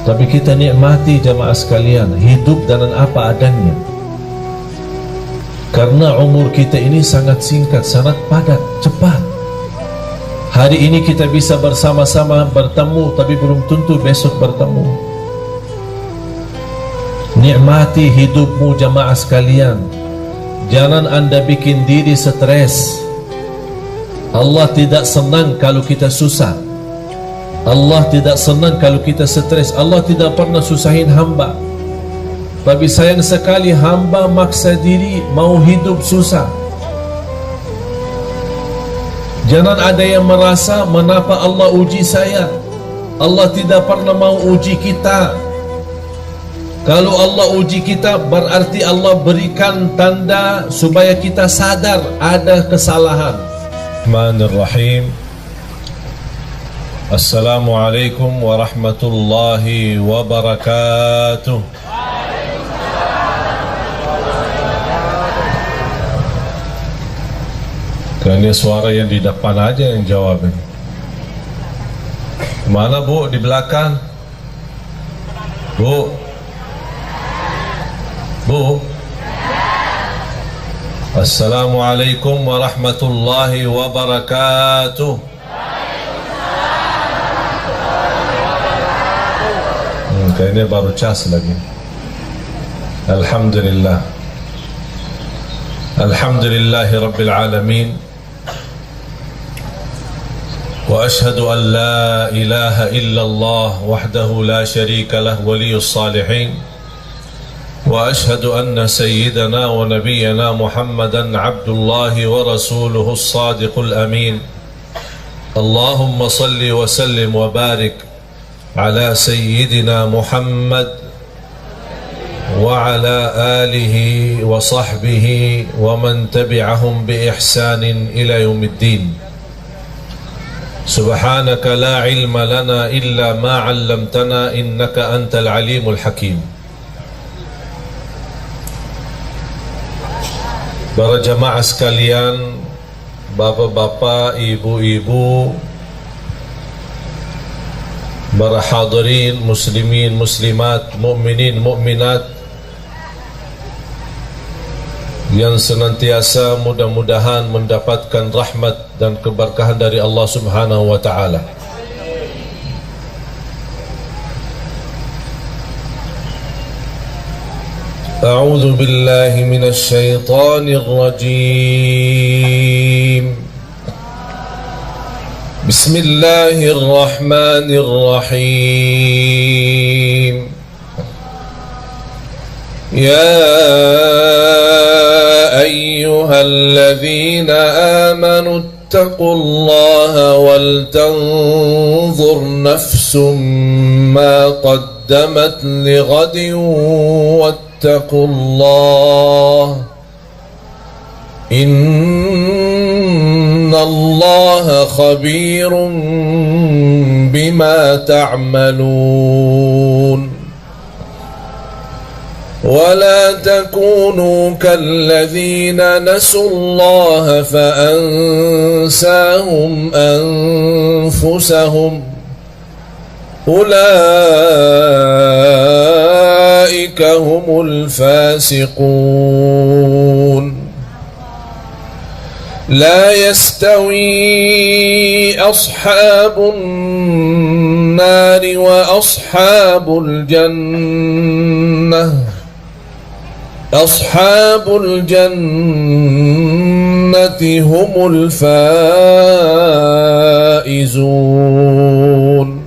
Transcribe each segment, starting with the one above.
Tapi kita nikmati jamaah sekalian, hidup dengan apa adanya. Karena umur kita ini sangat singkat, sangat padat, cepat. Hari ini kita bisa bersama-sama bertemu, tapi belum tentu besok bertemu. Nikmati hidupmu jamaah sekalian. Jangan anda bikin diri stres. Allah tidak senang kalau kita susah. Allah tidak senang kalau kita stres. Allah tidak pernah susahin hamba. Tapi sayang sekali hamba maksa diri mau hidup susah. Jangan ada yang merasa mengapa Allah uji saya. Allah tidak pernah mau uji kita. Kalau Allah uji kita berarti Allah berikan tanda supaya kita sadar ada kesalahan. Bismillahirrahmanirrahim. Assalamualaikum warahmatullahi wabarakatuh. Kayaknya suara yang di depan aja yang jawab ini. Mana Bu? Di belakang? Bu? Bu? Assalamualaikum warahmatullahi wabarakatuh. Kayaknya baru cas lagi. Alhamdulillah. Alhamdulillahi Rabbil Alamin. وأشهد أن لا إله إلا الله وحده لا شريك له ولي الصالحين وأشهد أن سيدنا ونبينا محمدا عبد الله ورسوله الصادق الأمين اللهم صل وسلم وبارك على سيدنا محمد وعلى آله وصحبه ومن تبعهم بإحسان إلى يوم الدين سبحانك لا علم لنا إلا ما علمتنا إنك أنت العليم الحكيم. Para jamaah sekalian, bapak-bapak, ibu-ibu, para hadirin, muslimin, muslimat, mukminin, mukminat yang senantiasa mudah-mudahan mendapatkan rahmat dan keberkahan dari Allah Subhanahu wa taala. A'udzu billahi minasy syaithanir rajim. Bismillahirrahmanirrahim. Ya أيها الذين آمنوا اتقوا الله ولتنظر نفس ما قدمت لغد واتقوا الله إن الله خبير بما تعملون ولا تكونوا كالذين نسوا الله فأنساهم أنفسهم أولئك هم الفاسقون لا يستوي أصحاب النار وأصحاب الجنة أصحاب الجنة هم الفائزون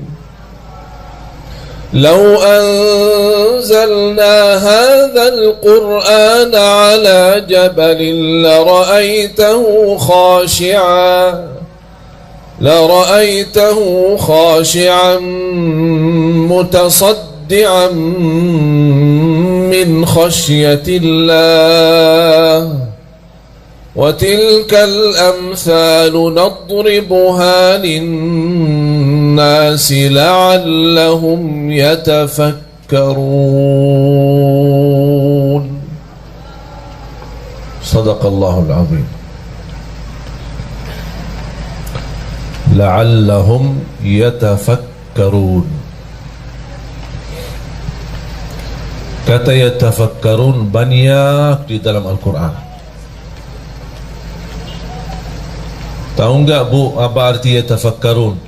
لو أنزلنا هذا القرآن على جبل لرأيته خاشعا متصدعا من خشية الله وتلك الأمثال نضربها للناس لعلهم يتفكرون. صدق الله العظيم. لعلهم يتفكرون. Kata yatafakkarun banyak di dalam Al-Quran. Tahu enggak Bu apa arti yatafakkarun?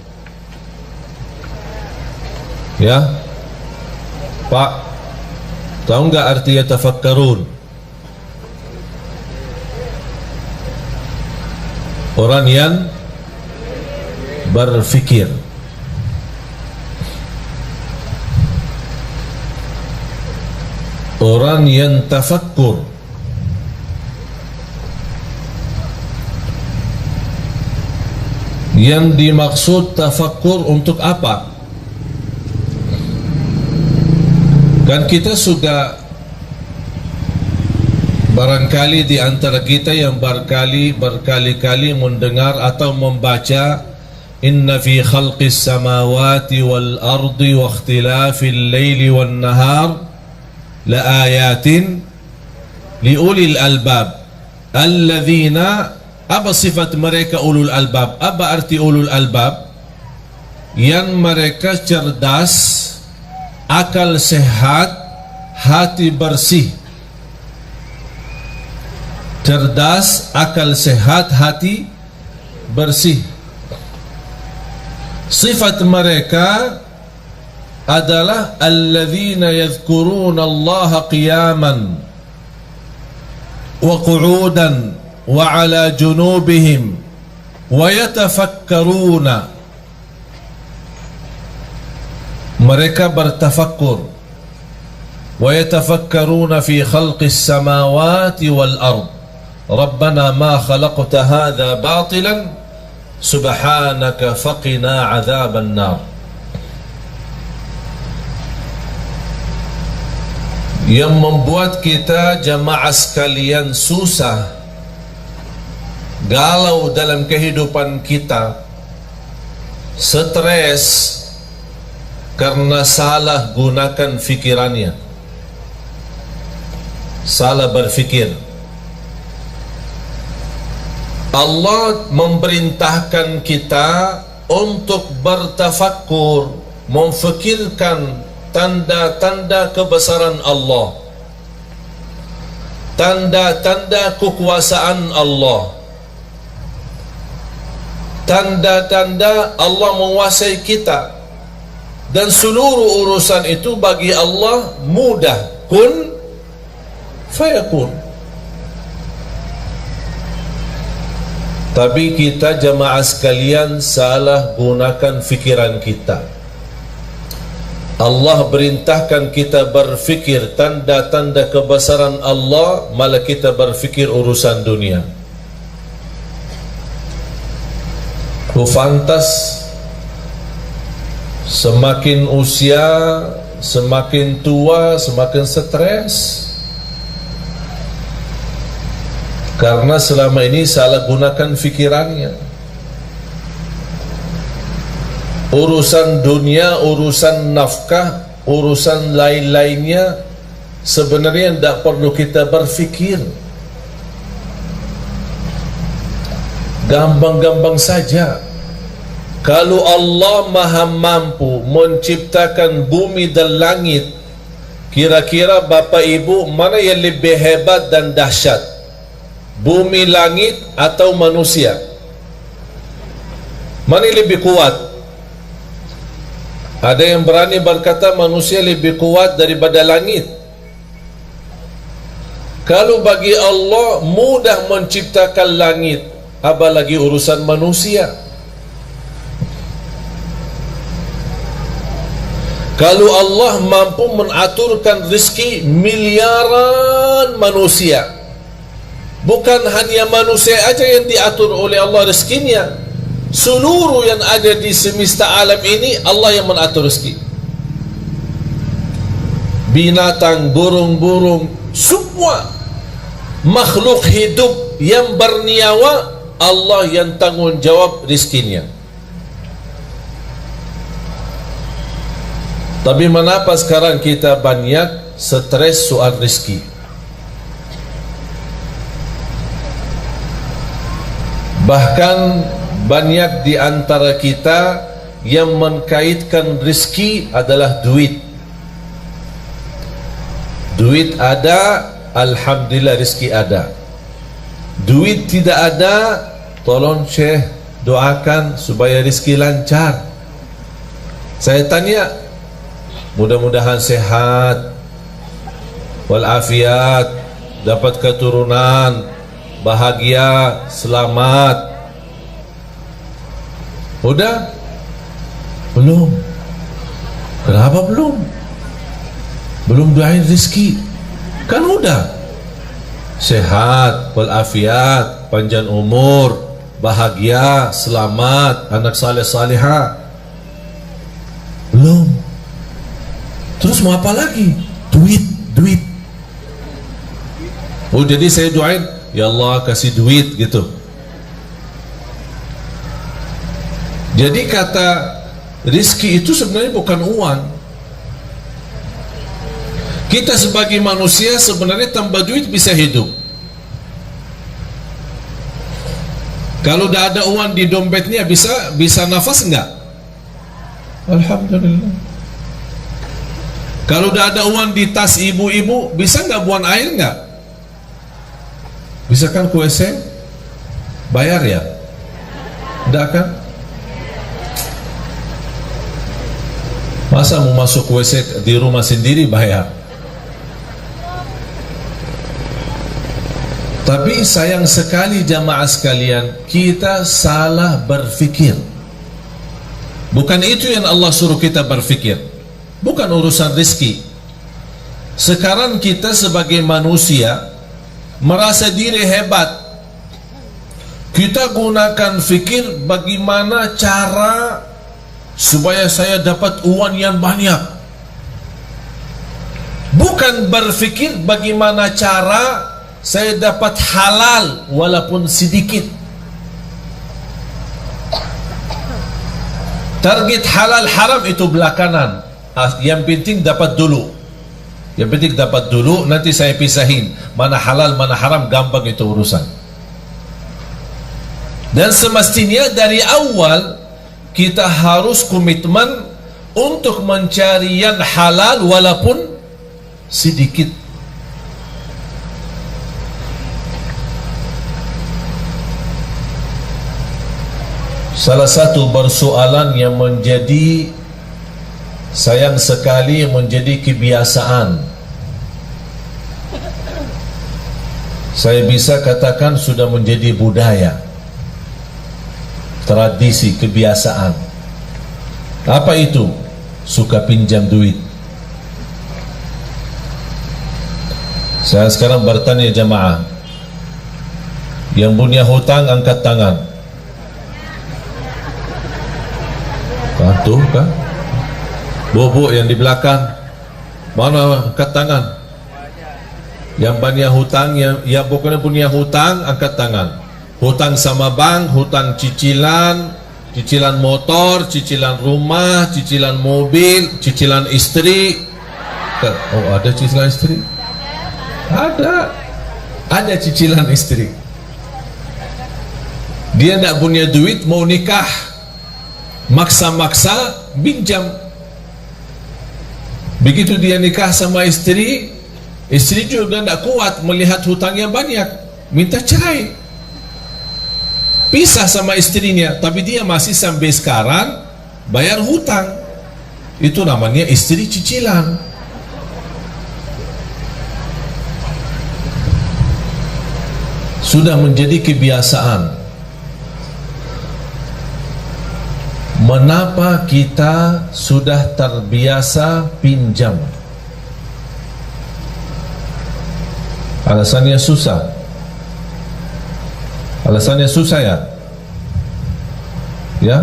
Ya Pak, tahu enggak arti yatafakkarun? Orang yang berfikir. Orang yang tafakkur. Yang dimaksud tafakkur untuk apa? Kan kita sudah barangkali di antara kita yang berkali-kali mendengar atau membaca inna fi khalqis samawati wal ardi wa ikhtilafil laili wan nahar la ayatin li ulil albab alladzina. Apa sifat mereka ulul albab? Apa arti ulul albab? Yang mereka cerdas, akal sehat, hati bersih. Cerdas, akal sehat, hati bersih. Sifat mereka adalah alladzina yadhkuruna Allah qiyaman wa qu'udan wa ala junubihim wa yatafakkaruna. Mereka bertafakkur. Wa yatafakkaruna fi khalqis samawati wal ard. Rabbana ma khalaqta hadha batilan subhanaka faqina adzaban nar. Yang membuat kita jamaah sekalian susah, galau dalam kehidupan kita, stres karena salah gunakan fikirannya, salah berfikir. Allah memerintahkan kita untuk bertafakkur, memfikirkan tanda-tanda kebesaran Allah, tanda-tanda kekuasaan Allah, tanda-tanda Allah menguasai kita, dan seluruh urusan itu bagi Allah mudah, kun fayakun. Tapi kita jamaah sekalian salah gunakan fikiran kita. Allah perintahkan kita berfikir tanda-tanda kebesaran Allah, malah kita berfikir urusan dunia. Pantas semakin usia, semakin tua, semakin stres, karena selama ini salah gunakan fikirannya. Urusan dunia, urusan nafkah, urusan lain-lainnya sebenarnya tidak perlu kita berfikir. Gampang-gampang saja. Kalau Allah maha mampu menciptakan bumi dan langit, kira-kira Bapak Ibu mana yang lebih hebat dan dahsyat? Bumi, langit atau manusia? Mana yang lebih kuat? Ada yang berani berkata manusia lebih kuat daripada langit. Kalau bagi Allah mudah menciptakan langit, apalagi urusan manusia. Kalau Allah mampu mengaturkan rezeki miliaran manusia, bukan hanya manusia aja yang diatur oleh Allah rezekinya, seluruh yang ada di semesta alam ini Allah yang mengatur rezeki. Binatang, burung-burung, semua makhluk hidup yang bernyawa, Allah yang tanggung jawab rezekinya. Tapi mengapa sekarang kita banyak stres soal rezeki? Bahkan banyak di antara kita yang mengkaitkan rezeki adalah duit. Duit ada, alhamdulillah rezeki ada. Duit tidak ada, tolong Syekh doakan supaya rezeki lancar. Saya tanya, mudah-mudahan sehat walafiat, dapat keturunan, bahagia, selamat. Udah? Belum. Kenapa belum? Belum doain rezeki. Kan udah. Sehat walafiat, panjang umur, bahagia, selamat, anak saleh salihah. Belum. Terus mau apa lagi? Duit. Oh, jadi saya doain, ya Allah kasih duit gitu. Jadi kata rizki itu sebenarnya bukan uang. Kita sebagai manusia sebenarnya tanpa duit bisa hidup. Kalau tidak ada uang di dompetnya bisa nafas enggak? Alhamdulillah. Kalau tidak ada uang di tas ibu-ibu, bisa enggak buang air enggak? Bisa kan ke WC? Bayar ya? Tidak kan? Masa mau masuk WC di rumah sendiri bayar? Tapi sayang sekali jamaah sekalian, kita salah berfikir. Bukan itu yang Allah suruh kita berfikir. Bukan urusan rezeki. Sekarang kita sebagai manusia merasa diri hebat. Kita gunakan fikir bagaimana cara supaya saya dapat uang yang banyak. Bukan berfikir bagaimana cara saya dapat halal walaupun sedikit. Target halal haram itu belakangan. Yang penting dapat dulu. Yang penting dapat dulu, nanti saya pisahin mana halal mana haram, gampang itu urusan. Dan semestinya dari awal kita harus komitmen untuk mencari yang halal walaupun sedikit. Salah satu persoalan yang menjadi sayang sekali menjadi kebiasaan, saya bisa katakan sudah menjadi budaya, tradisi, kebiasaan. Apa itu? Suka pinjam duit. Saya sekarang bertanya jamaah, yang punya hutang angkat tangan. Tuh kan, bobo yang di belakang, mana angkat tangan? Yang banyak hutang, yang bukan punya hutang angkat tangan. Hutang sama bank, hutang cicilan, cicilan motor, cicilan rumah, cicilan mobil, cicilan istri. Oh, ada cicilan istri? Ada cicilan istri. Dia tidak punya duit, mau nikah, maksa-maksa pinjam. Begitu dia nikah sama istri, istri juga tidak kuat melihat hutangnya banyak, minta cerai, pisah sama istrinya. Tapi dia masih sampai sekarang bayar hutang. Itu namanya istri cicilan. Sudah menjadi kebiasaan. Mengapa kita sudah terbiasa pinjam? Alasannya susah. Alasannya susah ya? Ya?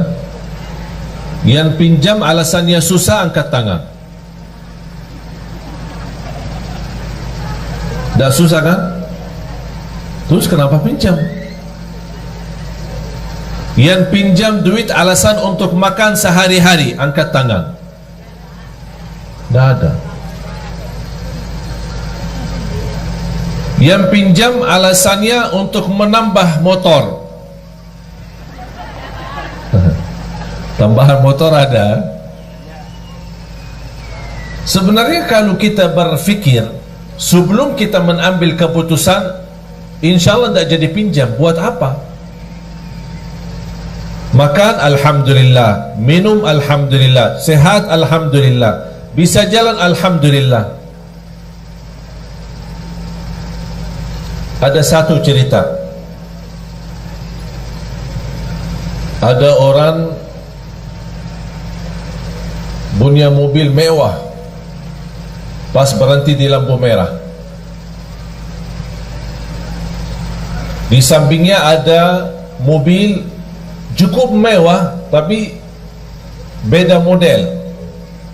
Yang pinjam alasannya susah angkat tangan. Tidak susah kan? Terus kenapa pinjam? Yang pinjam duit alasan untuk makan sehari-hari, angkat tangan. Tidak ada. Yang pinjam alasannya untuk menambah motor. Tambahan motor ada. Sebenarnya kalau kita berfikir, Sebelum kita mengambil keputusan, insya Allah tidak jadi pinjam. Buat apa? Makan alhamdulillah, minum alhamdulillah, sehat alhamdulillah, bisa jalan alhamdulillah. Ada satu cerita, ada orang punya mobil mewah, pas berhenti di lampu merah, di sampingnya ada mobil cukup mewah tapi beda model.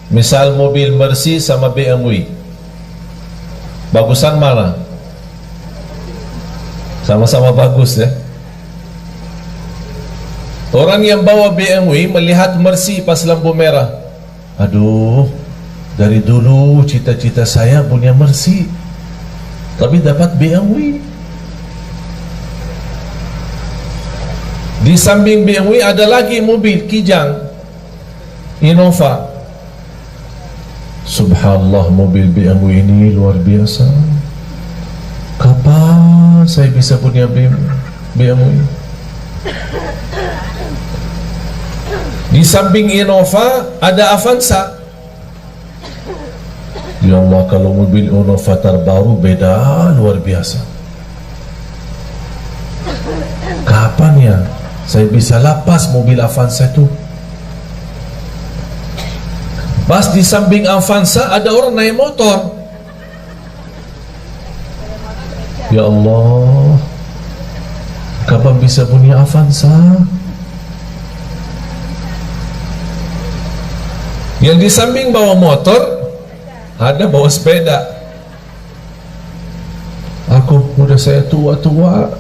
Misal mobil Mercy sama BMW, bagusan mana? Sama-sama bagus ya. Orang yang bawa BMW melihat Mercy pas lampu merah, aduh, dari dulu cita-cita saya punya Mercy, tapi dapat BMW. Di samping BMW ada lagi mobil Kijang, Innova. Subhanallah, mobil BMW ini luar biasa. Kapan saya bisa punya BMW? Di samping Innova ada Avanza. Ya Allah, kalau mobil Innova terbaru beda luar biasa. Kapan ya saya bisa lapas mobil Avanza itu? Pas di samping Avanza ada orang naik motor. Ya Allah, kapan bisa punya Avanza? Yang di samping bawa motor, ada bawa sepeda. Aku udah, saya tua-tua,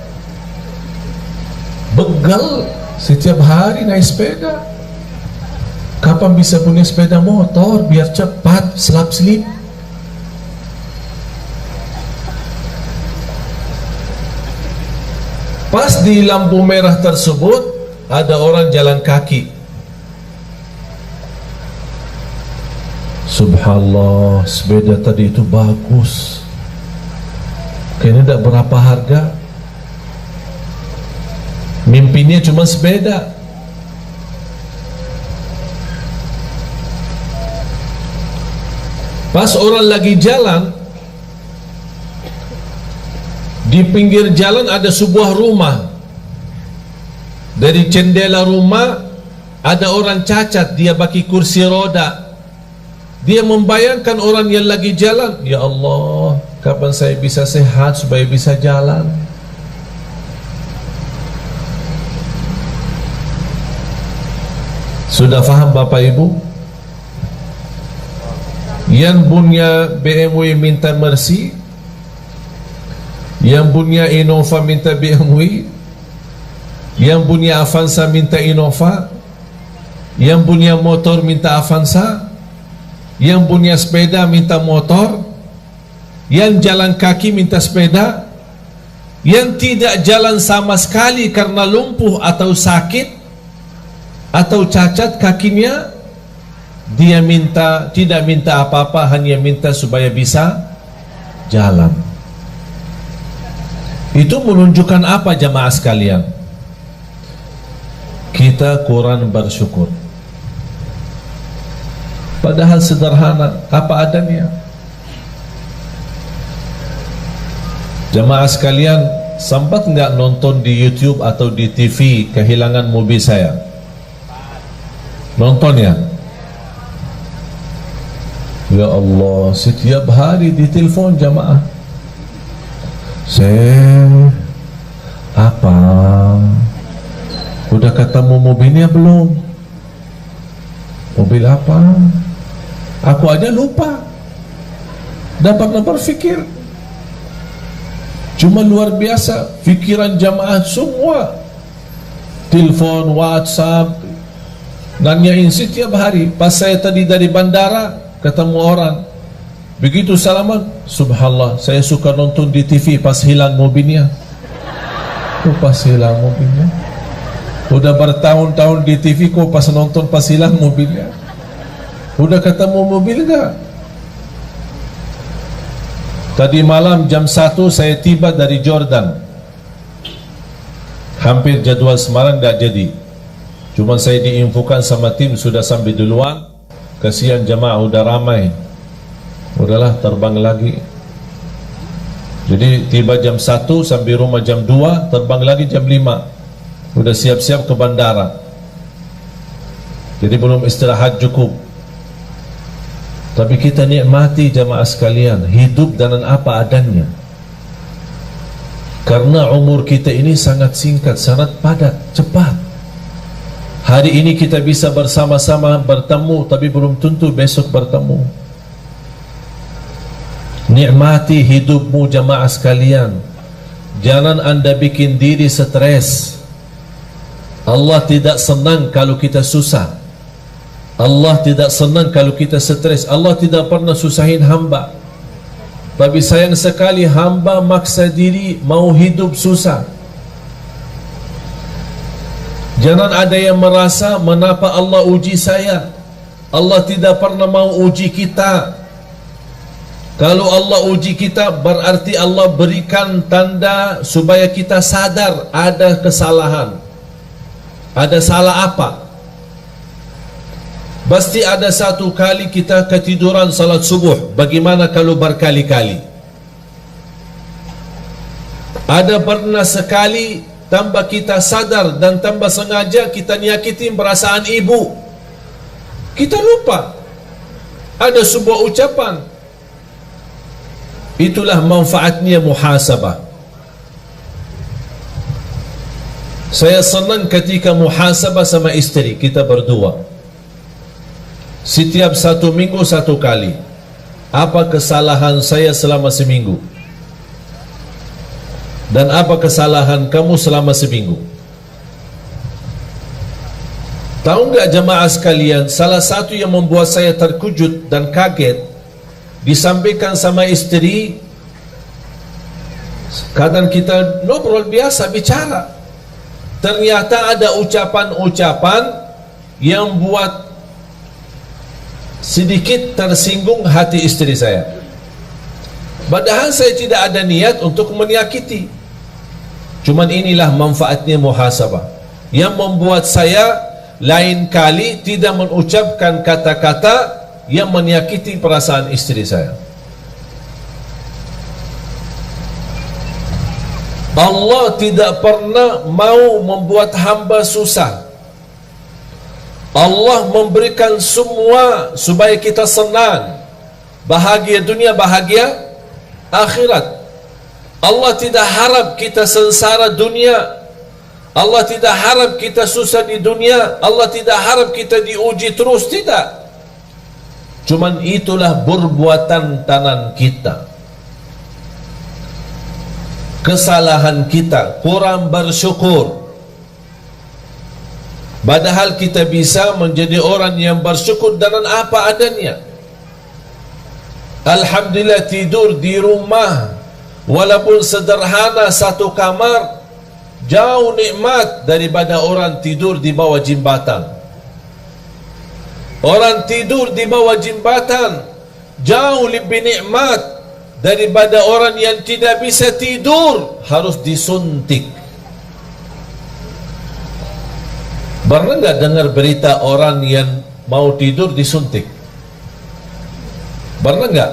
begal setiap hari naik sepeda. Kapan bisa punya sepeda motor biar cepat, selap-selip? Pas di lampu merah tersebut ada orang jalan kaki. Subhanallah, sepeda tadi itu bagus, kayaknya tidak berapa harga. Mimpinya cuma sepeda. Pas orang lagi jalan, di pinggir jalan ada sebuah rumah. Dari jendela rumah ada orang cacat, dia pakai kursi roda. Dia membayangkan orang yang lagi jalan, ya Allah, kapan saya bisa sehat supaya bisa jalan? Sudah faham Bapak Ibu? Yang punya BMW minta Mercy, yang punya Innova minta BMW, yang punya Avanza minta Innova, yang punya motor minta Avanza, yang punya sepeda minta motor, yang jalan kaki minta sepeda, yang tidak jalan sama sekali karena lumpuh atau sakit atau cacat kakinya, dia minta, tidak minta apa-apa, hanya minta supaya bisa jalan. Itu menunjukkan apa jamaah sekalian? Kita kurang bersyukur. Padahal sederhana, apa adanya. Jamaah sekalian, sempat nggak nonton di YouTube atau di TV kehilangan mobil saya? Nonton ya? Ya Allah, setiap hari ditelepon jamaah. Apa? Udah ketemu mobilnya belum? Mobil apa? Aku aja lupa. Dapat berpikir. Cuma luar biasa pikiran jamaah semua. Telepon, WhatsApp, nanyain setiap hari. Pas saya tadi dari bandara ketemu orang, begitu salaman, subhanallah, saya suka nonton di TV pas hilang mobilnya. Pas hilang mobilnya, udah bertahun-tahun di TV, kok pas nonton pas hilang mobilnya. Udah ketemu mobil enggak? Tadi malam jam 1 saya tiba dari Jordan. Hampir jadual Semarang dah jadi. Cuma saya diinfokan sama tim sudah sampai duluan. Kasihan jemaah udah ramai. Udahlah terbang lagi. Jadi tiba jam 1 sampai rumah jam 2, terbang lagi jam 5. Udah siap-siap ke bandara. Jadi belum istirahat cukup. Tapi kita nikmati jamaah sekalian, hidup dengan apa adanya. Karena umur kita ini sangat singkat, sangat padat, cepat. Hari ini kita bisa bersama-sama bertemu, tapi belum tentu besok bertemu. Nikmati hidupmu jamaah sekalian. Jangan anda bikin diri stres. Allah tidak senang kalau kita susah. Allah tidak senang kalau kita stres. Allah tidak pernah susahin hamba. Tapi sayang sekali hamba maksa diri mau hidup susah. Jangan ada yang merasa mengapa Allah uji saya. Allah tidak pernah mau uji kita. Kalau Allah uji kita berarti Allah berikan tanda supaya kita sadar ada kesalahan. Ada salah apa? Pasti ada satu kali kita ketiduran salat subuh. Bagaimana kalau berkali-kali? Ada pernah sekali tanpa kita sadar dan tanpa sengaja kita nyakitin perasaan ibu. Kita lupa. Ada sebuah ucapan. Itulah manfaatnya muhasabah. Saya senang ketika muhasabah sama istri kita berdua. Setiap 1 minggu 1 kali. Apa kesalahan saya selama seminggu? Dan apa kesalahan kamu selama seminggu? Tahu enggak jemaah sekalian, salah satu yang membuat saya terkejut dan kaget, disampaikan sama istri. Kadang kita ngobrol biasa bicara, ternyata ada ucapan-ucapan yang buat sedikit tersinggung hati istri saya. Padahal saya tidak ada niat untuk menyakiti. Cuman inilah manfaatnya muhasabah yang membuat saya lain kali tidak mengucapkan kata-kata yang menyakiti perasaan istri saya. Allah tidak pernah mau membuat hamba susah. Allah memberikan semua supaya kita senang, bahagia dunia, bahagia akhirat. Allah tidak harap kita sengsara dunia. Allah tidak harap kita susah di dunia. Allah tidak harap kita diuji terus, tidak. Cuman itulah perbuatan tangan kita, kesalahan kita, kurang bersyukur. Padahal kita bisa menjadi orang yang bersyukur dengan apa adanya. Alhamdulillah tidur di rumah walaupun sederhana 1 kamar jauh nikmat daripada orang tidur di bawah jembatan. Orang tidur di bawah jembatan jauh lebih nikmat daripada orang yang tidak bisa tidur harus disuntik. Pernah enggak dengar berita orang yang mau tidur disuntik? Pernah enggak?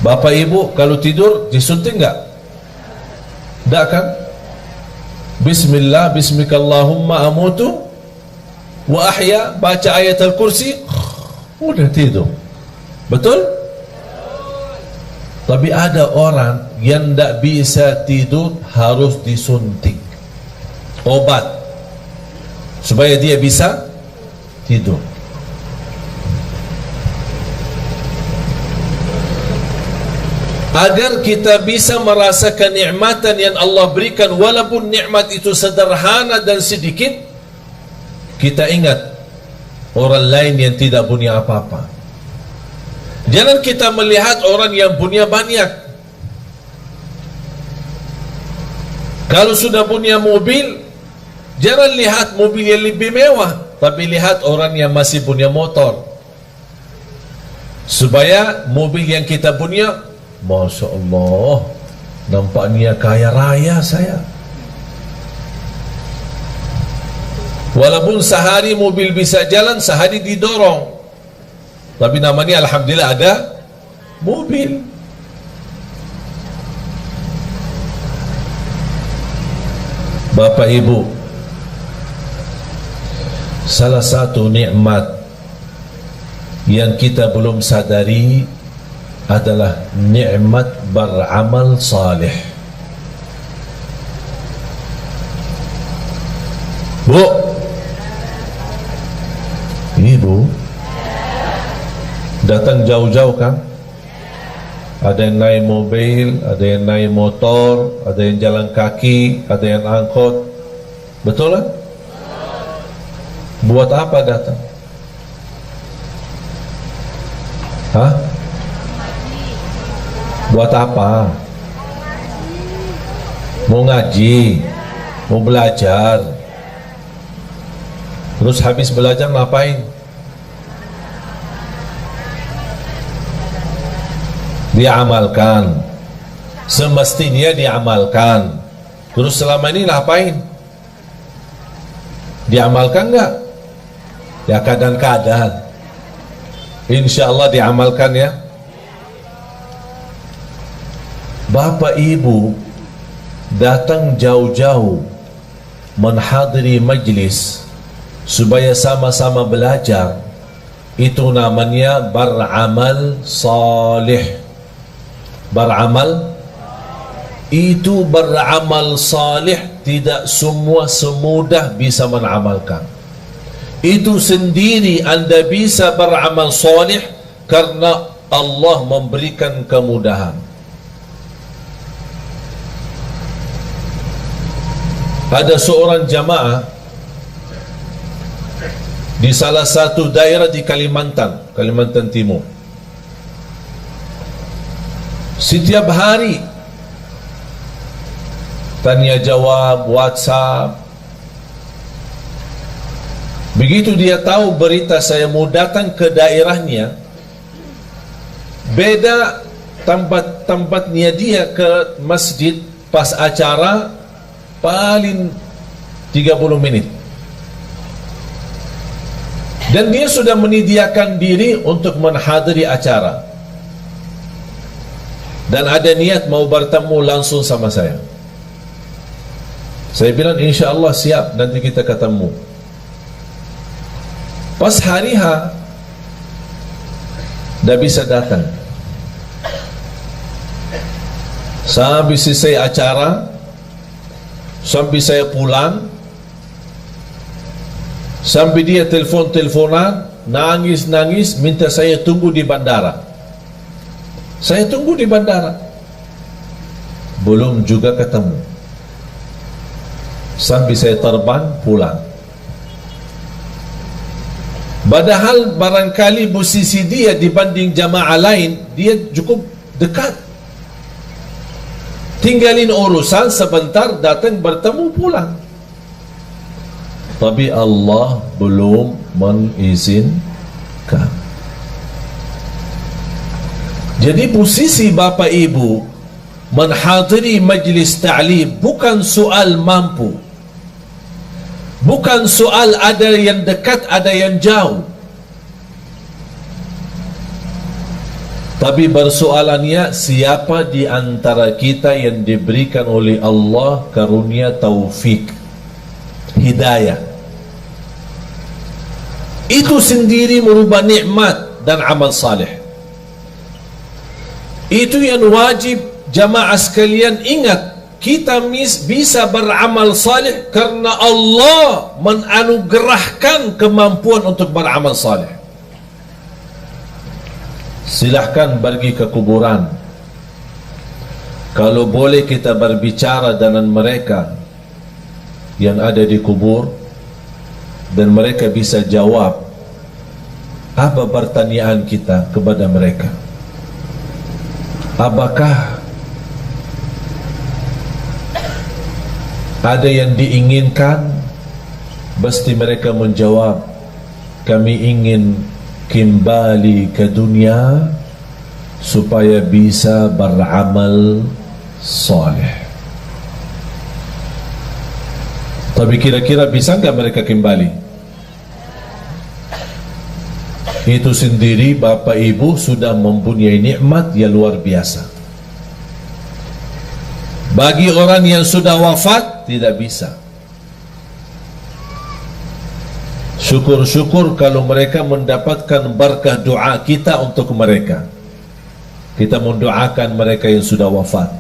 Bapak ibu kalau tidur disuntik enggak? Enggak kan? Bismillah, bismikallahumma amutu wa ahya, baca ayat al-kursi, udah tidur. Betul? Tapi ada orang yang enggak bisa tidur harus disuntik obat supaya dia bisa tidur. Agar kita bisa merasakan nikmatan yang Allah berikan, walaupun nikmat itu sederhana dan sedikit, kita ingat orang lain yang tidak punya apa-apa. Jangan kita melihat orang yang punya banyak. Kalau sudah punya mobil, jangan lihat mobil yang lebih mewah, tapi lihat orang yang masih punya motor. supaya mobil yang kita punya, Masya Allah, nampaknya kaya raya saya. Walaupun sehari mobil bisa jalan, sehari didorong, tapi namanya alhamdulillah ada mobil. Bapak Ibu, salah satu nikmat yang kita belum sadari adalah nikmat beramal saleh. Bu, Ibu datang jauh-jauh kan? Ada yang naik mobil, ada yang naik motor, ada yang jalan kaki, ada yang angkot. Betul kan? Buat apa datang? Hah? Buat apa? Mau ngaji, mau belajar. Terus habis belajar ngapain? Diamalkan, semestinya diamalkan. Terus selama ini ngapain? Diamalkan enggak? Ya kadang-kadang. Insya Allah diamalkan ya. Bapak Ibu datang jauh-jauh menghadiri majlis supaya sama-sama belajar, itu namanya beramal salih. Beramal itu beramal salih, tidak semua semudah bisa mengamalkan. Itu sendiri Anda bisa beramal salih karena Allah memberikan kemudahan. Ada seorang jamaah di salah satu daerah di Kalimantan Timur. Setiap hari tanya jawab, WhatsApp. Begitu dia tahu berita saya mau datang ke daerahnya, beda tempatnya dia ke masjid pas acara paling 30 menit. Dan dia sudah menyediakan diri untuk menghadiri acara. Dan ada niat mau bertemu langsung sama saya. Saya bilang insya Allah siap, nanti kita ketemu. Pas hari H dah bisa datang. Sampai selesai acara, sampai saya pulang, sampai dia telponan, nangis, minta saya tunggu di bandara. Saya tunggu di bandara, belum juga ketemu. Sampai saya terbang pulang. Padahal barangkali posisi dia dibanding jamaah lain, dia cukup dekat. Tinggalin urusan sebentar, datang bertemu pulang. Tapi Allah belum mengizinkan. Jadi posisi Bapak Ibu menghadiri majlis ta'lim bukan soal mampu, bukan soal ada yang dekat ada yang jauh, tapi persoalannya siapa di antara kita yang diberikan oleh Allah karunia taufik, hidayah. Itu sendiri merubah nikmat dan amal saleh. Itu yang wajib jamaah sekalian ingat. Kita bisa beramal saleh karena Allah menanugerahkan kemampuan untuk beramal saleh. Silahkan pergi ke kuburan. Kalau boleh kita berbicara dengan mereka yang ada di kubur, dan mereka bisa jawab apa pertanyaan kita kepada mereka. Apakah ada yang diinginkan? Pasti mereka menjawab, kami ingin kembali ke dunia supaya bisa beramal saleh. Tapi kira-kira bisa nggak mereka kembali? Itu sendiri Bapak Ibu sudah mempunyai nikmat yang luar biasa. Bagi orang yang sudah wafat tidak bisa. Syukur-syukur kalau mereka mendapatkan berkah doa kita untuk mereka. Kita mendoakan mereka yang sudah wafat.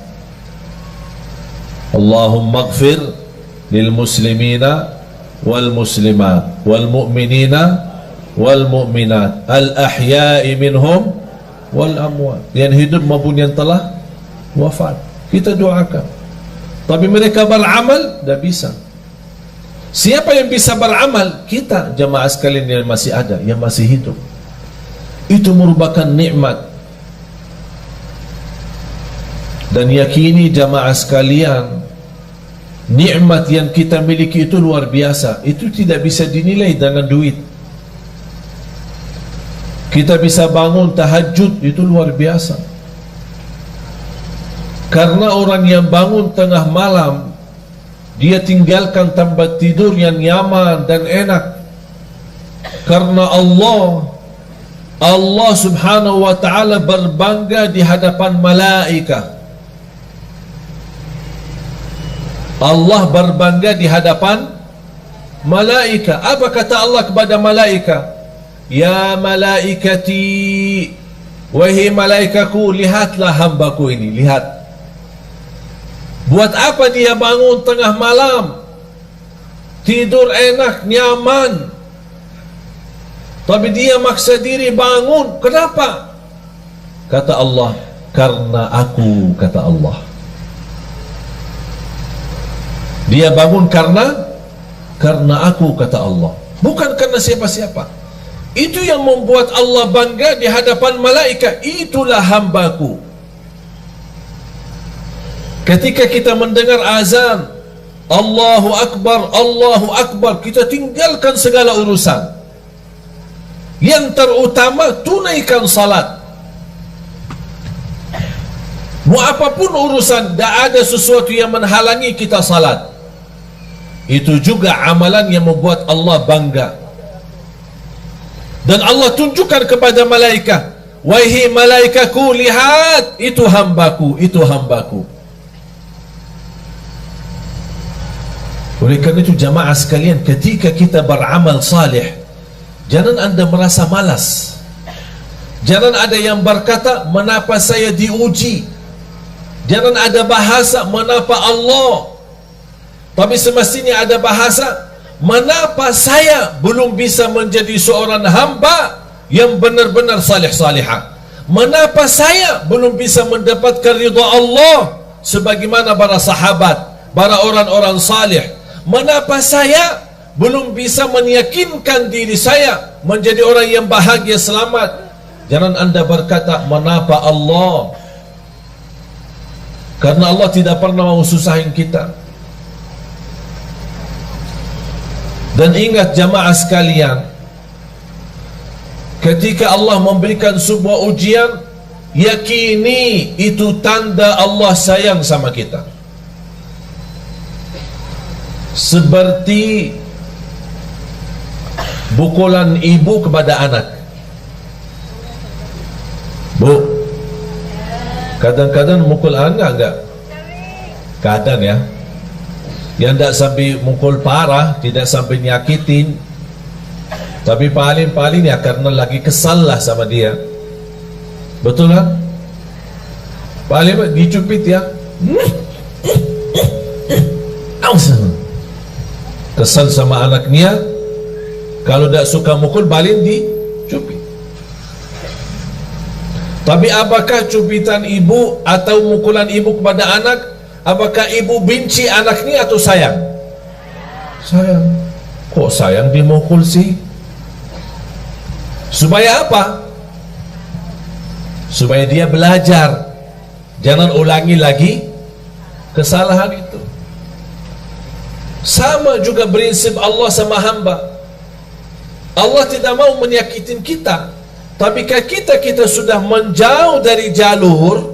Allahumma ighfir lil muslimina wal muslimat wal mu'minina wal mu'minat al ahya'i minhum wal amwat. Yang hidup maupun yang telah wafat, kita doakan. Tapi mereka beramal tidak bisa. Siapa yang bisa beramal? Kita, jamaah sekalian yang masih ada, yang masih hidup. Itu merupakan nikmat. Dan yakini jamaah sekalian, nikmat yang kita miliki itu luar biasa. Itu tidak bisa dinilai dengan duit. Kita bisa bangun tahajud, itu luar biasa. Karena orang yang bangun tengah malam, dia tinggalkan tempat tidur yang nyaman dan enak. Karena Allah subhanahu wa ta'ala berbangga di hadapan malaikat. Allah berbangga di hadapan malaikat. Apa kata Allah kepada malaikat? Ya malaikati, wahai malaikaku, lihatlah hambaku ini, lihat. Buat apa dia bangun tengah malam, tidur enak, nyaman, tapi dia maksa diri bangun? Kenapa? Kata Allah, karena aku, kata Allah. Dia bangun karena aku, kata Allah, bukan karena siapa-siapa. Itu yang membuat Allah bangga di hadapan malaikat. Itulah hambaku. Ketika kita mendengar azan Allahu Akbar, kita tinggalkan segala urusan. Yang terutama tunaikan salat. Mau apapun urusan, tidak ada sesuatu yang menghalangi kita salat. Itu juga amalan yang membuat Allah bangga. Dan Allah tunjukkan kepada malaikat, wahai malaikatku, lihat, itu hambaku, itu hambaku. Oleh karena itu jamaah sekalian, ketika kita beramal saleh, jangan anda merasa malas. Jangan ada yang berkata, mengapa saya diuji? Jangan ada bahasa, mengapa Allah? Tapi semestinya ada bahasa, mengapa saya belum bisa menjadi seorang hamba yang benar-benar saleh-salihah? Mengapa saya belum bisa mendapatkan ridha Allah sebagaimana para sahabat, para orang-orang saleh? Mengapa saya belum bisa meyakinkan diri saya menjadi orang yang bahagia, selamat? Jangan anda berkata, mengapa Allah? Karena Allah tidak pernah mau susahin kita. Dan ingat jamaah sekalian, ketika Allah memberikan sebuah ujian, yakini itu tanda Allah sayang sama kita. Seperti pukulan ibu kepada anak. Bu, kadang-kadang mukul anak enggak? Kadang ya. Yang tidak sampai mukul parah, tidak sampai nyakitin, tapi paling-paling ya karena lagi kesal lah sama dia. Betul kan? Paling dicupit ya, kesal sama anaknya. Kalau tidak suka mukul, balik dicupit. Tapi apakah cupitan ibu atau mukulan ibu kepada anak, apakah ibu benci anaknya atau sayang? Sayang. Kok sayang dimukul sih? Supaya apa? Supaya dia belajar, jangan ulangi lagi kesalahan itu. Sama juga prinsip Allah sama hamba. Allah tidak mau menyakitin kita. Tapi kalau kita sudah menjauh dari jalur,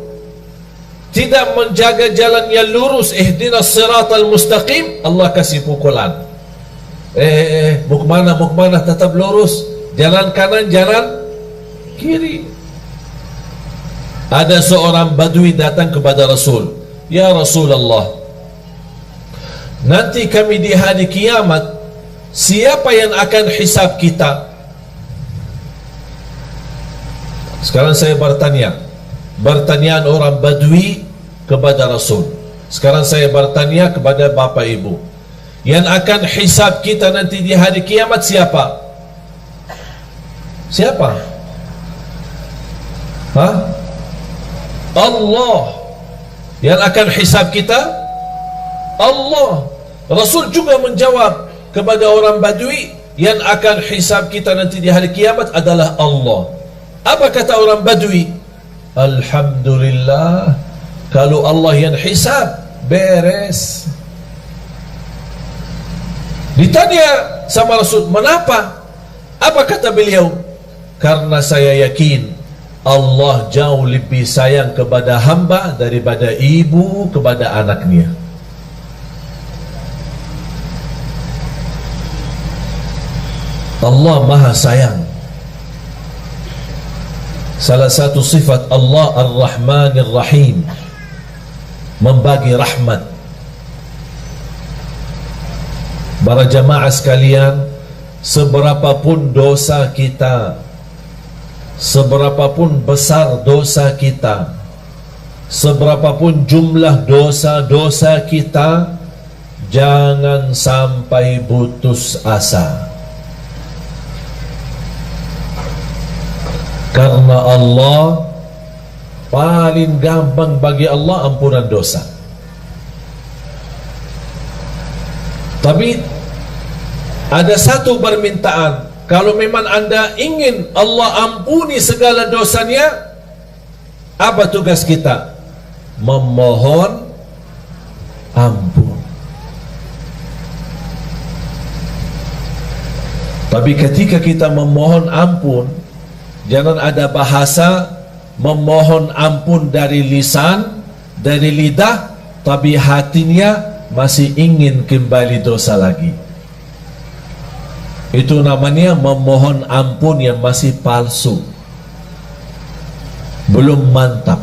tidak menjaga jalan yang lurus, ihdinas siratal mustaqim, Allah kasih pukulan. Mau kemana, tetap lurus, jalan kanan, jalan kiri. Ada seorang badui datang kepada Rasul, ya Rasulullah, nanti kami di hari kiamat, siapa yang akan hisab kita? Sekarang saya bertanya orang badui kepada Rasul. Sekarang saya bertanya kepada Bapak Ibu, yang akan hisab kita nanti di hari kiamat siapa? Siapa? Allah. Yang akan hisab kita Allah. Rasul juga menjawab kepada orang badui, yang akan hisab kita nanti di hari kiamat adalah Allah. Apa kata orang badui? Alhamdulillah, kalau Allah yang hisab, beres. Ditanya sama Rasul, mengapa? Apa kata beliau? Karena saya yakin Allah jauh lebih sayang kepada hamba daripada ibu kepada anaknya. Allah maha sayang. Salah satu sifat Allah Ar-Rahmanir Rahim, membagi rahmat. Para jamaah sekalian, seberapapun dosa kita, seberapapun besar dosa kita, seberapapun jumlah dosa-dosa kita, jangan sampai putus asa. Karena Allah paling gampang bagi Allah ampunan dosa. Tapi ada satu permintaan, kalau memang anda ingin Allah ampuni segala dosanya, apa tugas kita? Memohon ampun. Tapi ketika kita memohon ampun, jangan ada bahasa memohon ampun dari lisan, dari lidah, tapi hatinya masih ingin kembali dosa lagi. Itu namanya memohon ampun yang masih palsu, belum mantap.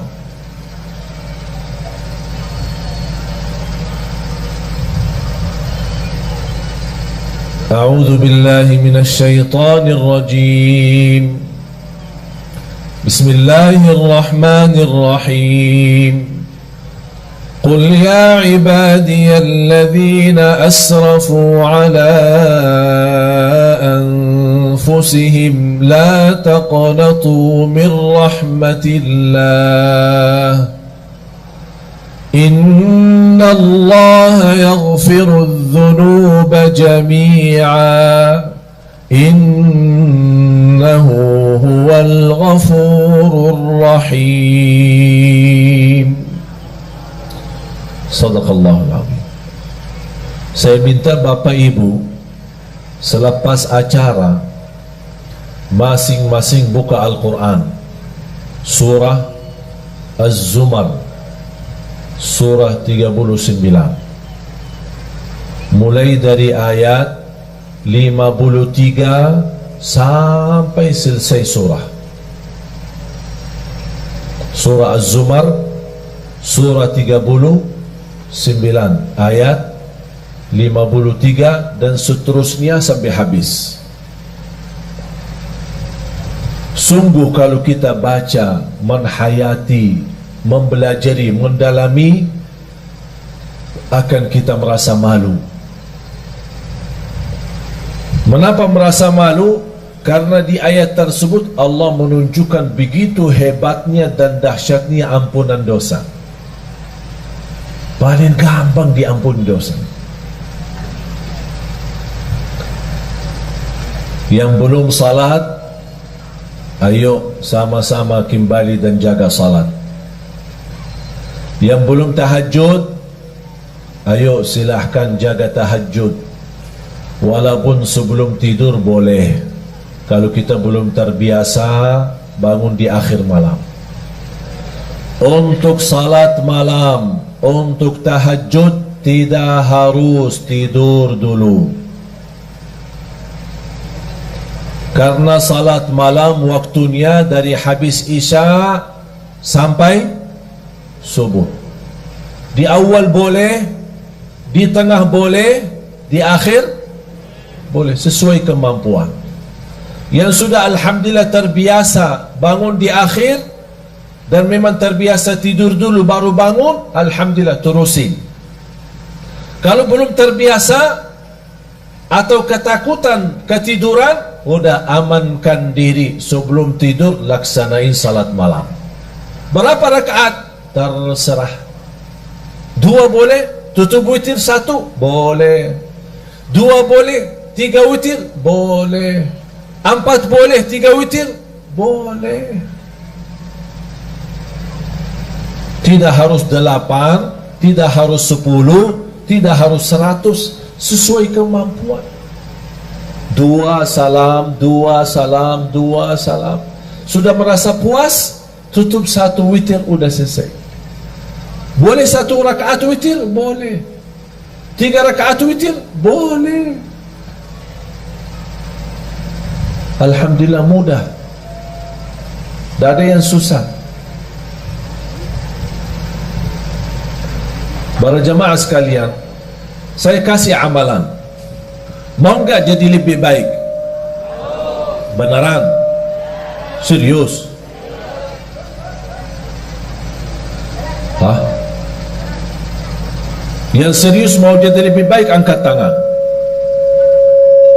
A'udzu billahi minasy syaithanir rajim. Bismillahirrahmanirrahim. قل يا عبادي الذين أسرفوا على أنفسهم لا تقنطوا من رحمة الله إن الله يغفر الذنوب جميعا إنه هو الغفور الرحيم. Sadaqallahul Azim. Saya minta Bapak Ibu selepas acara masing-masing buka Al-Quran, surah Az-Zumar, surah 39, mulai dari ayat 53 sampai selesai surah. Surah Az-Zumar, surah 39 ayat 53 dan seterusnya sampai habis. Sungguh kalau kita baca, menhayati, mempelajari, mendalami, akan kita merasa malu. Mengapa merasa malu? Karena di ayat tersebut Allah menunjukkan begitu hebatnya dan dahsyatnya ampunan dosa. Paling gampang diampuni dosa. Yang belum salat, ayo sama-sama kembali dan jaga salat. Yang belum tahajud, ayo silahkan jaga tahajud, walaupun sebelum tidur boleh. kalau kita belum terbiasa bangun di akhir malam. Untuk salat malam, untuk tahajud, tidak harus tidur dulu. Karena salat malam waktunya dari habis Isya sampai subuh. Di awal boleh, di tengah boleh, di akhir boleh, sesuai kemampuan. Yang sudah alhamdulillah terbiasa bangun di akhir dan memang terbiasa tidur dulu baru bangun, alhamdulillah terusin. Kalau belum terbiasa atau ketakutan ketiduran, udah amankan diri sebelum tidur, laksanain salat malam. Berapa rakaat? Terserah. 2 boleh, tutup witir 1 boleh, 2 boleh, 3 witir boleh, 4 boleh, 3 witir boleh. Tidak harus 8, tidak harus 10, tidak harus 100, sesuai kemampuan. 2 salam, 2 salam, 2 salam. Sudah merasa puas, tutup 1 witir, udah selesai. Boleh 1 rakaat witir? Boleh. 3 rakaat witir? Boleh. Alhamdulillah mudah. Tak ada yang susah. Para jemaah sekalian, saya kasih amalan. Mau enggak jadi lebih baik? Beneran? Serius? Hah? Yang serius mau jadi lebih baik, angkat tangan.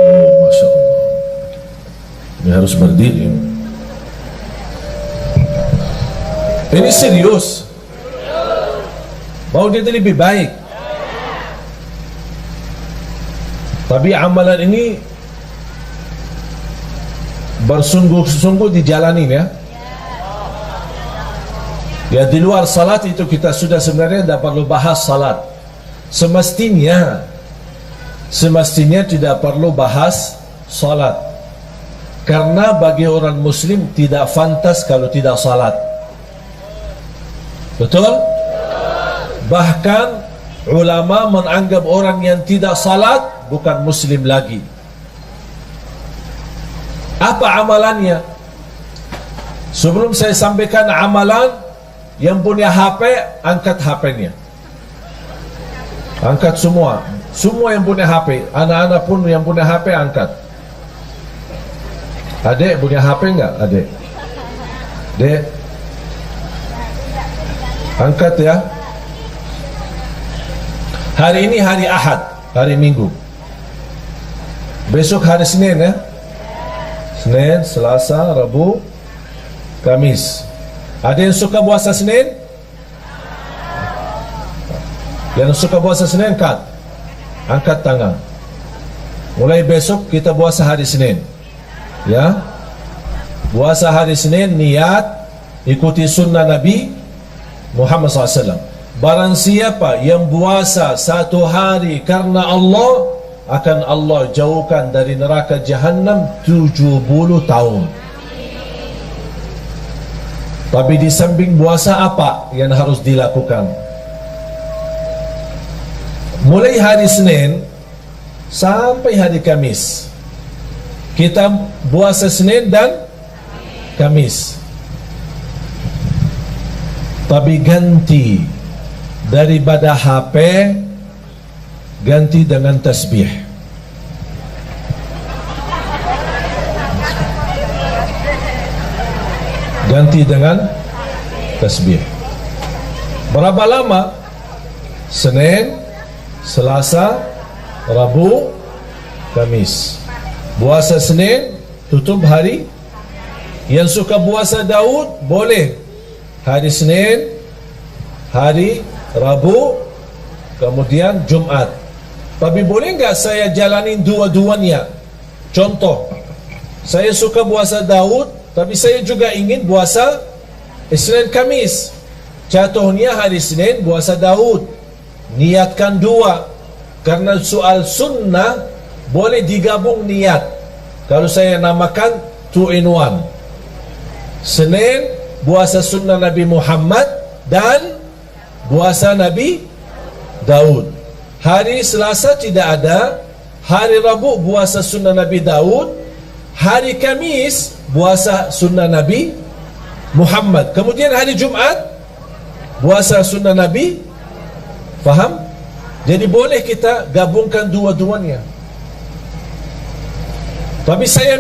Oh, Masya Allah. Ini harus berdiri. Ini serius. Mau jadi lebih baik. Tapi amalan ini bersungguh-sungguh dijalanin ya. Ya, di luar salat itu kita sudah sebenarnya tidak perlu bahas salat. Semestinya tidak perlu bahas salat. Karena bagi orang muslim tidak fantas kalau tidak salat. Betul? Bahkan ulama menganggap orang yang tidak salat bukan muslim lagi. Apa amalannya? Sebelum saya sampaikan amalan, yang punya HP, angkat HP-nya. Angkat semua. Semua yang punya HP. Anak-anak pun yang punya HP, angkat. Adik punya HP enggak? Adik? Dek? Angkat ya. Hari ini hari Ahad, hari Minggu. Besok hari Senin ya. Senin, Selasa, Rabu, Kamis. Ada yang suka puasa Senin? Yang suka puasa Senin, angkat tangan. Mulai besok kita puasa hari Senin. Ya. Puasa hari Senin, niat ikuti sunnah Nabi Muhammad SAW. Barang siapa yang puasa 1 hari karena Allah, akan Allah jauhkan dari neraka Jahannam 70 tahun. Tapi di samping puasa apa yang harus dilakukan? Mulai hari Senin sampai hari Kamis, kita puasa Senin dan Kamis. Tapi ganti daripada HP, ganti dengan tasbih. Ganti dengan tasbih. Berapa lama? Senin, Selasa, Rabu, Kamis. Puasa Senin, tutup hari. Yang suka puasa Daud, boleh hari Senin, hari Rabu, kemudian Jumat. Tapi boleh nggak saya jalanin dua-duanya? Contoh, saya suka puasa Daud, tapi saya juga ingin puasa Senin Kamis. Jatuhnya hari Senin puasa Daud. Niatkan 2. Karena soal sunnah boleh digabung niat. Kalau saya namakan 2 in 1. Senin puasa sunnah Nabi Muhammad dan puasa Nabi Daud. Hari Selasa tidak ada. Hari Rabu puasa sunnah Nabi Daud. Hari Kamis puasa sunnah Nabi Muhammad. Kemudian hari Jumaat puasa sunnah Nabi. Faham? Jadi boleh kita gabungkan dua-duanya. Tapi saya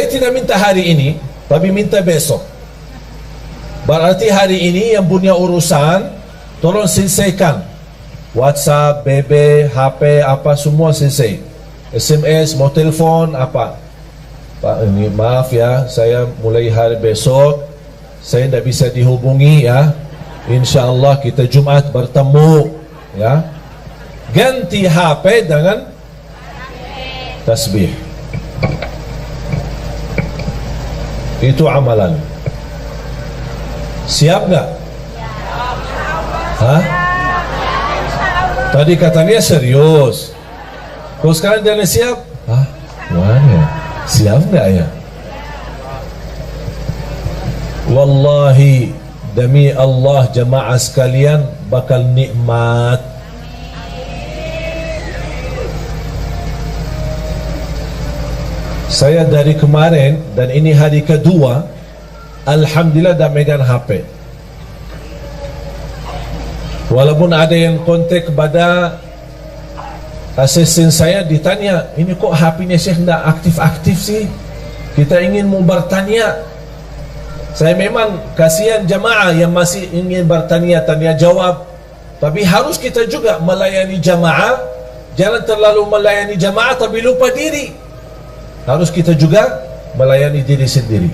tidak minta hari ini, tapi minta besok. Berarti hari ini yang punya urusan tolong selesaikan. WhatsApp, BB, HP, apa semua selesai. SMS, mau telepon, apa. Pak, ini maaf ya, saya mulai hari besok saya tidak bisa dihubungi ya. InsyaAllah kita Jumat bertemu ya. Ganti HP dengan tasbih. Itu amalan. Siap nggak? Hah? Tadi katanya serius. Kalau sekarang dia siap? Hah? Mana? Siap nggak ya? Wallahi, demi Allah jemaah sekalian bakal nikmat. Saya dari kemarin dan ini hari kedua, alhamdulillah dah megang HP. Walaupun ada yang kontak kepada asisten saya, ditanya, ini kok HP-nya Syekh tidak aktif-aktif sih? Kita ingin mau bertanya. Saya memang kasihan jamaah yang masih ingin bertanya, tanya jawab. Tapi harus kita juga melayani jamaah. Jangan terlalu melayani jamaah tapi lupa diri. Harus kita juga melayani diri sendiri.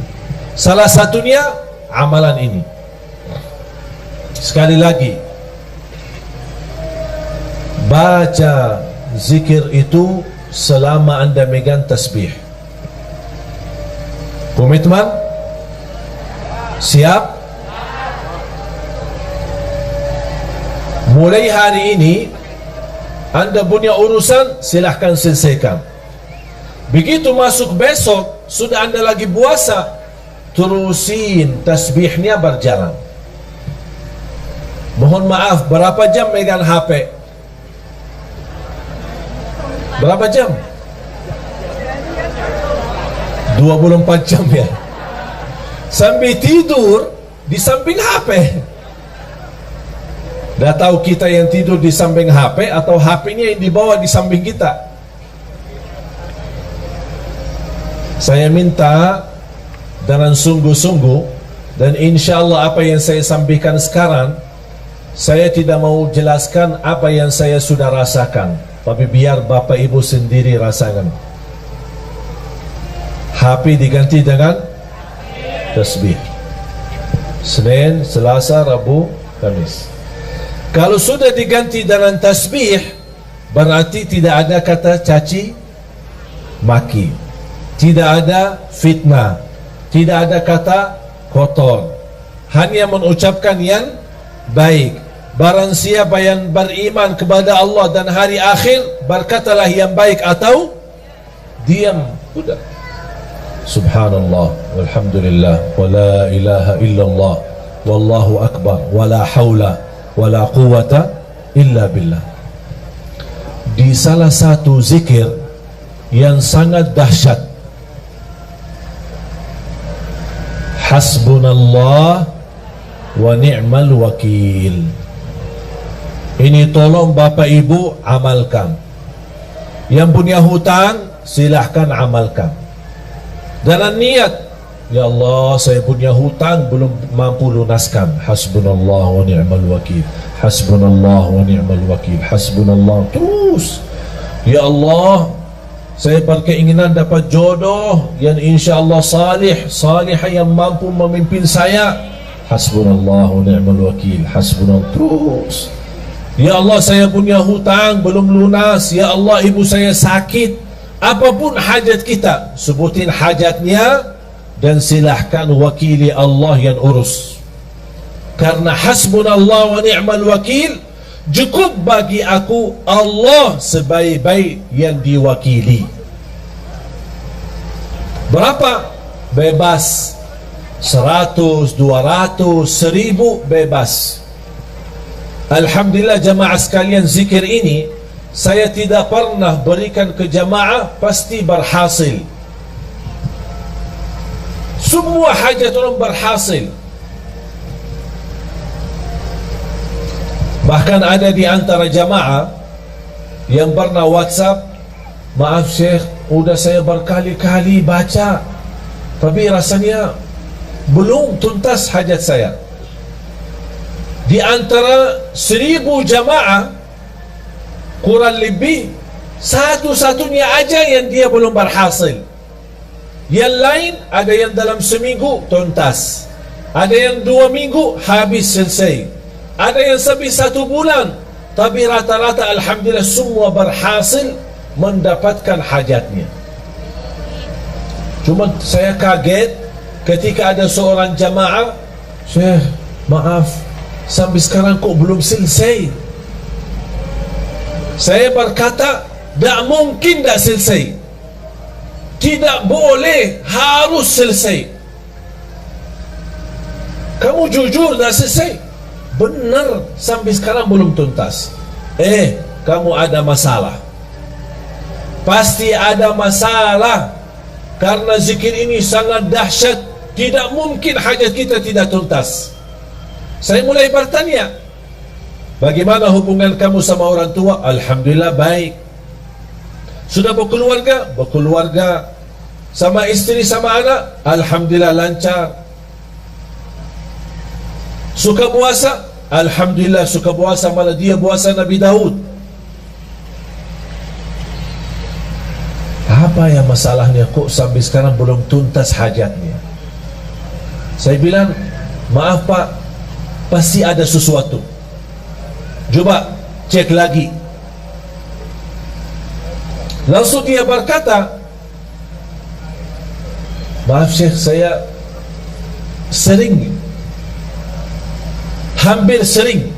Salah satunya amalan ini. Sekali lagi, baca zikir itu selama anda megang tasbih. Komitmen? Siap? Mulai hari ini anda punya urusan, silahkan selesaikan. Begitu masuk besok, sudah anda lagi puasa, terusin tasbihnya berjalan. Mohon maaf, berapa jam megang HP? Berapa jam? 24 jam ya. Sambil tidur di samping HP. Dah tahu kita yang tidur di samping HP atau HP-nya yang dibawa di samping kita. Saya minta dengan sungguh-sungguh, dan insya Allah apa yang saya sampaikan sekarang, saya tidak mau jelaskan apa yang saya sudah rasakan, tapi biar Bapak Ibu sendiri rasakan. HP diganti dengan tasbih. Senin, Selasa, Rabu, Kamis. Kalau sudah diganti dengan tasbih, berarti tidak ada kata caci maki, tidak ada fitnah, tidak ada kata kotor, hanya mengucapkan yang baik. Barang siapa yang beriman kepada Allah dan hari akhir, berkatalah yang baik atau diam. Sudah. Subhanallah, walhamdulillah, wa la ilaha illallah, wallahu akbar, wa la hawla wa la quwata illa billah. Di salah satu zikir yang sangat dahsyat, hasbunallah wa ni'mal wakil. Ini tolong Bapak Ibu amalkan. Yang punya hutang silahkan amalkan. Dalam niat, ya Allah saya punya hutang belum mampu lunaskan. Hasbunallah wa ni'mal wakil. Hasbunallah wa ni'mal wakil. Hasbunallah. Terus, ya Allah saya berkeinginan dapat jodoh yang insya Allah salihah yang mampu memimpin saya. Hasbunallah wa ni'mal wakil. Hasbunallah. Terus, ya Allah saya punya hutang belum lunas. Ya Allah ibu saya sakit. Apapun hajat kita, sebutin hajatnya dan silahkan wakili Allah yang urus. Karena hasbunallah wa ni'mal wakil Cukup bagi aku Allah sebaik-baik yang diwakili. Berapa? Bebas. 100, 200, 1000 bebas. Alhamdulillah jamaah sekalian, zikir ini saya tidak pernah berikan ke jamaah pasti berhasil. Semua hajat orang berhasil. Bahkan ada di antara jamaah yang pernah WhatsApp, maaf Syekh, udah saya berkali-kali baca tapi rasanya belum tuntas hajat saya. Di antara 1000 jamaah kurang lebih satu-satunya aja yang dia belum berhasil. Yang lain ada yang dalam seminggu tuntas, ada yang 2 minggu habis selesai, ada yang sampai 1 bulan. Tapi rata-rata alhamdulillah semua berhasil mendapatkan hajatnya. Cuma saya kaget ketika ada seorang jamaah, Syekh maaf, sampai sekarang kok belum selesai. Saya berkata, tak mungkin tak selesai, tidak boleh, harus selesai. Kamu jujur tak selesai? Benar, sampai sekarang belum tuntas. Kamu ada masalah, pasti ada masalah. Karena zikir ini sangat dahsyat, tidak mungkin hajat kita tidak tuntas. Saya mulai bertanya, bagaimana hubungan kamu sama orang tua? Alhamdulillah baik. Sudah berkeluarga? Berkeluarga. Sama istri, sama anak? Alhamdulillah lancar. Suka puasa? Alhamdulillah suka puasa, malah dia puasa Nabi Daud. Apa yang masalahnya kok sampai sekarang belum tuntas hajatnya? Saya bilang, maaf Pak, pasti ada sesuatu. Coba cek lagi. Langsung dia berkata, maaf Syekh, saya hampir sering,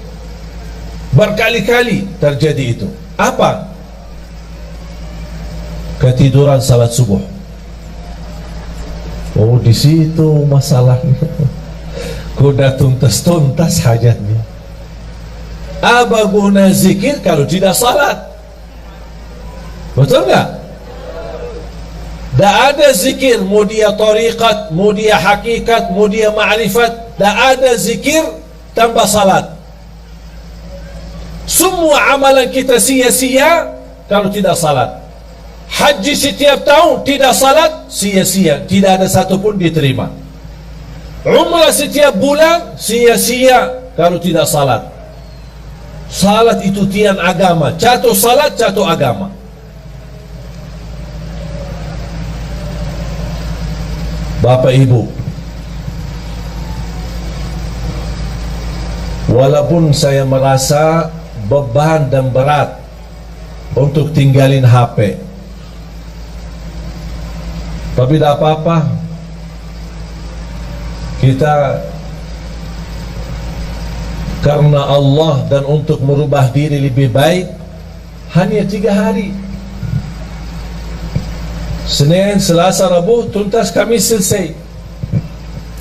berkali-kali terjadi itu. Apa? Ketiduran salat subuh. Oh, di situ masalahnya. Kuda tuntas hajatnya. Apa guna zikir kalau tidak salat? Betul nggak? Tak ada zikir, mau dia tariqat, mau dia hakikat, mau dia ma'rifat, tak ada zikir tanpa salat. Semua amalan kita sia-sia kalau tidak salat. Haji setiap tahun tidak salat, sia-sia, tidak ada satu pun diterima. Umrah setiap bulan, sia-sia kalau tidak salat. Salat itu tiang agama. Jatuh salat, jatuh agama. Bapak Ibu, walaupun saya merasa beban dan berat untuk tinggalin HP, tapi tak apa-apa. Kita karena Allah dan untuk merubah diri lebih baik, hanya 3 hari. Senin, Selasa, Rabu, tuntas, Kamis selesai.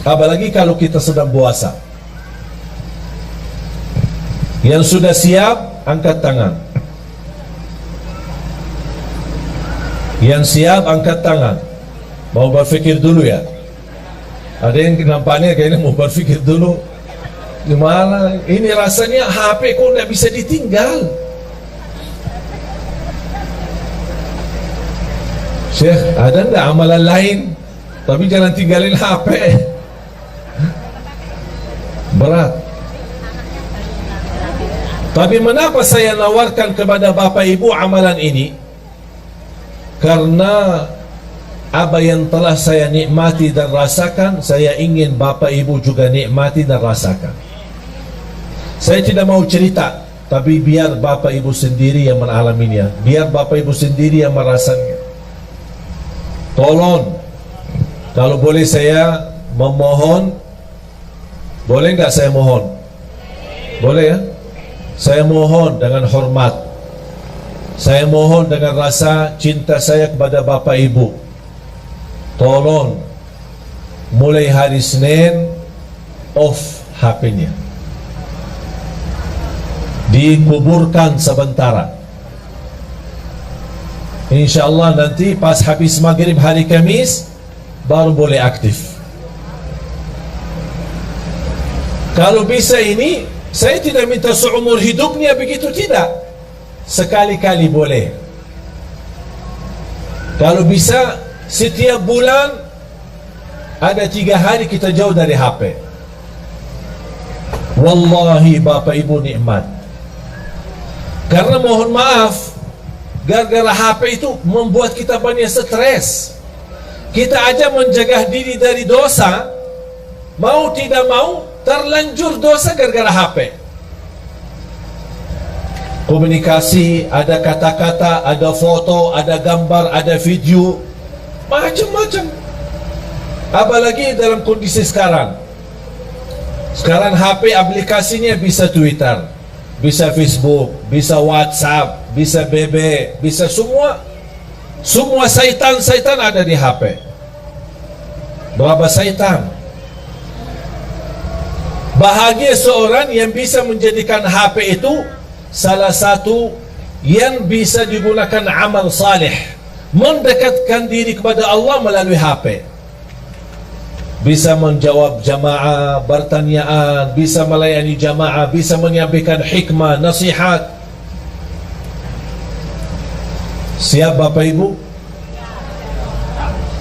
Apalagi kalau kita sedang puasa. Yang sudah siap, angkat tangan. Yang siap, angkat tangan. Mau berfikir dulu ya. Ada yang nampaknya kayaknya mau berfikir dulu. Gimana? Ini rasanya HP kok nggak bisa ditinggal. Syekh, ada nggak amalan lain? Tapi jangan tinggalin HP. Berat. Tapi mengapa saya nawarkan kepada Bapak Ibu amalan ini? Karena apa yang telah saya nikmati dan rasakan, saya ingin Bapak Ibu juga nikmati dan rasakan. Saya tidak mau cerita, tapi biar Bapak Ibu sendiri yang mengalaminya, biar Bapak Ibu sendiri yang merasanya. Tolong, kalau boleh saya memohon, boleh nggak saya mohon? Boleh ya? Saya mohon dengan hormat, saya mohon dengan rasa cinta saya kepada Bapak Ibu, tolong mulai hari Senin off HP-nya, dikuburkan sementara. InsyaAllah nanti pas habis maghrib hari Kamis baru boleh aktif. Kalau bisa ini, saya tidak minta seumur hidupnya begitu, tidak. Sekali-kali boleh. Kalau bisa setiap bulan ada 3 hari kita jauh dari HP. Wallahi Bapak Ibu nikmat. Karena mohon maaf, gara-gara HP itu membuat kita banyak stres. Kita aja menjaga diri dari dosa, mau tidak mau terlanjur dosa gara-gara HP. Komunikasi, ada kata-kata, ada foto, ada gambar, ada video, macam-macam. Apalagi dalam kondisi sekarang. Sekarang HP aplikasinya bisa Twitter, bisa Facebook, bisa WhatsApp, bisa BB, bisa semua. Semua syaitan ada di HP. Berapa syaitan? Bahagia seorang yang bisa menjadikan HP itu salah satu yang bisa digunakan amal saleh, mendekatkan diri kepada Allah melalui HP. Bisa menjawab jamaah, bertanyaan, bisa melayani jamaah, bisa menyampaikan hikmah, nasihat. Siap Bapak Ibu?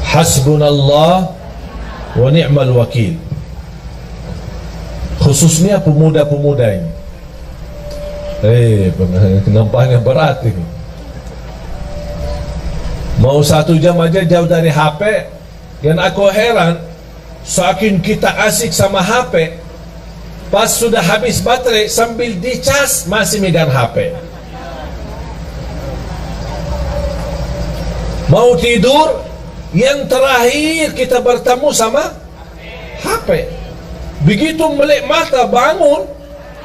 Hasbunallah wa ni'mal wakil. Khususnya pemuda-pemuda ini. Nampaknya berat ini. Mau 1 jam aja jauh dari HP. Yang aku heran, saking kita asik sama HP, pas sudah habis baterai sambil dicas masih megang HP. Mau tidur, yang terakhir kita bertemu sama HP. Begitu melek mata bangun,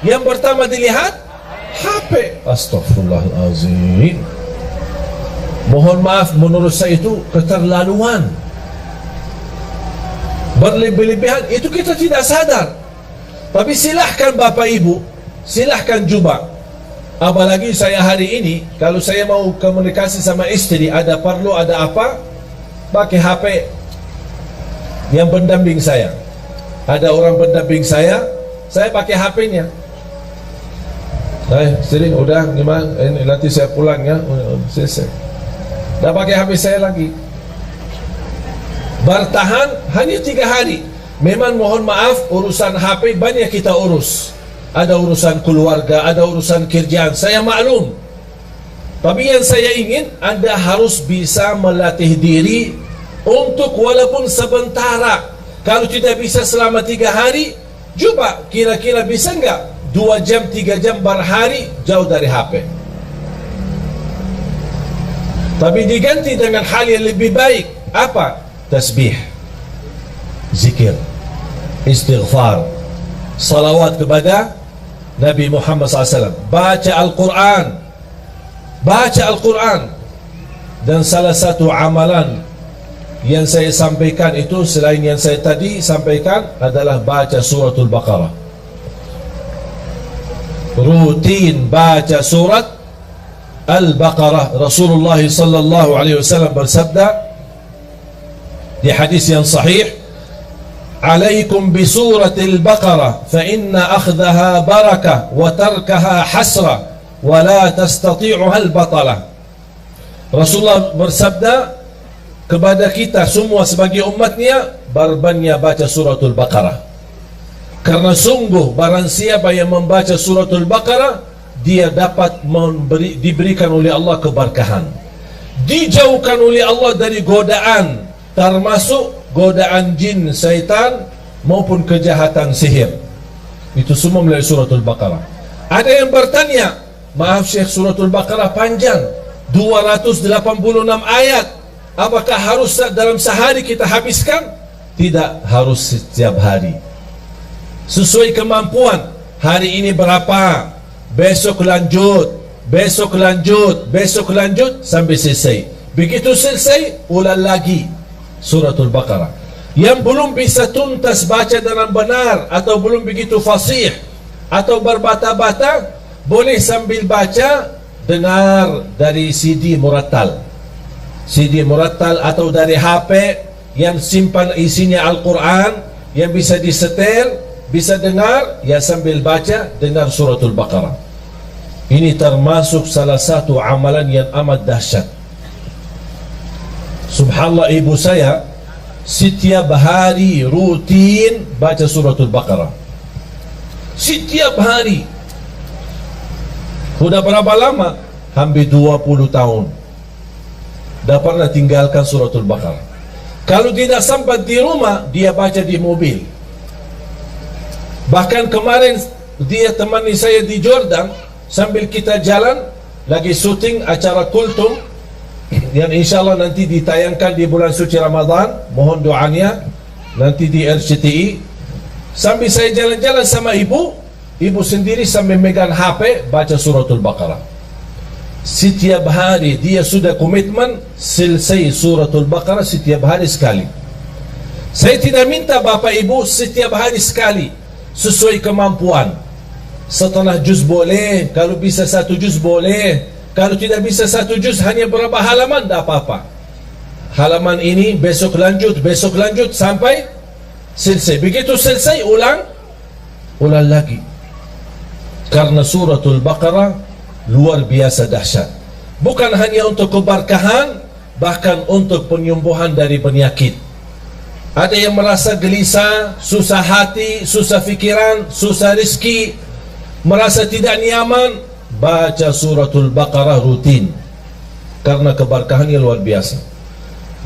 yang pertama dilihat HP. Astaghfirullahalazim. Mohon maaf, menurut saya itu keterlaluan, berlebih-lebihan. Itu kita tidak sadar. Tapi silahkan Bapak Ibu, silahkan coba. Apalagi saya hari ini, kalau saya mau komunikasi sama istri, ada perlu, ada apa, pakai HP yang pendamping saya. Ada orang pendamping saya pakai HP-nya. Sering udah gimana? Ini nanti saya pulang ya. Selesai. Dah pakai HP saya lagi. Bertahan hanya 3 hari. Memang mohon maaf, urusan HP banyak kita urus. Ada urusan keluarga, ada urusan kerjaan. Saya maklum. Tapi yang saya ingin, Anda harus bisa melatih diri untuk walaupun sebentar. Kalau tidak bisa selama 3 hari, coba kira-kira bisa enggak 2 jam, 3 jam berhari jauh dari HP. Tapi diganti dengan hal yang lebih baik. Apa? Tasbih, zikir, istighfar, salawat kepada Nabi Muhammad SAW, baca Al-Quran. Baca Al-Quran. Dan salah satu amalan yang saya sampaikan itu, selain yang saya tadi sampaikan, adalah baca suratul Baqarah. Rutin baca surat Al-Baqarah. Rasulullah sallallahu alaihi wasallam bersabda di hadis yang sahih, "Alaikum bi suratil Baqarah fa inna akhdaha barakah wa tarkaha hasra wa la tastati'uha al-batalah." Rasulullah bersabda kepada kita semua sebagai umatnya, berbanyak baca suratul Baqarah. Karena sungguh barang siapa yang membaca suratul Baqarah, dia dapat diberikan oleh Allah keberkahan, dijauhkan oleh Allah dari godaan, termasuk godaan jin, syaitan maupun kejahatan sihir. Itu semua melalui suratul Baqarah. Ada yang bertanya, maaf Syekh, suratul Baqarah panjang, 286 ayat. Apakah harus dalam sehari kita habiskan? Tidak harus setiap hari. Sesuai kemampuan. Hari ini berapa? besok lanjut, besok lanjut, besok lanjut sampai selesai. Begitu selesai, ulang lagi suratul Baqarah. Yang belum bisa tuntas baca dengan benar atau belum begitu fasih atau berbata-bata, boleh sambil baca dengar dari CD murattal, CD murattal atau dari HP yang simpan isinya Al-Quran, yang bisa disetel, bisa dengar, ya sambil baca dengar suratul Baqarah. Ini termasuk salah satu amalan yang amat dahsyat. Subhanallah, ibu saya setiap hari rutin baca suratul Baqarah. Setiap hari. Sudah berapa lama? Hampir 20 tahun. Dah pernah tinggalkan suratul Baqarah. Kalau tidak sempat di rumah, dia baca di mobil. Bahkan kemarin dia temani saya di Jordan, sambil kita jalan lagi syuting acara Kultum yang insyaAllah nanti ditayangkan di bulan suci Ramadan. Mohon doanya nanti di RCTI. Sambil saya jalan-jalan sama ibu sendiri sambil megang HP baca suratul Baqarah. Setiap hari dia sudah komitmen selesai suratul Baqarah setiap hari sekali. Saya tidak minta bapak ibu setiap hari sekali, sesuai kemampuan. Setelah juz boleh, kalau bisa 1 juz boleh, kalau tidak bisa 1 juz hanya berapa halaman, tidak apa-apa. Halaman ini besok lanjut sampai selesai. Begitu selesai ulang lagi. Karena suratul Baqarah luar biasa dahsyat. Bukan hanya untuk keberkahan, bahkan untuk penyembuhan dari penyakit. Ada yang merasa gelisah, susah hati, susah fikiran, susah rezeki, merasa tidak nyaman, baca suratul Baqarah rutin. Karena keberkahannya luar biasa.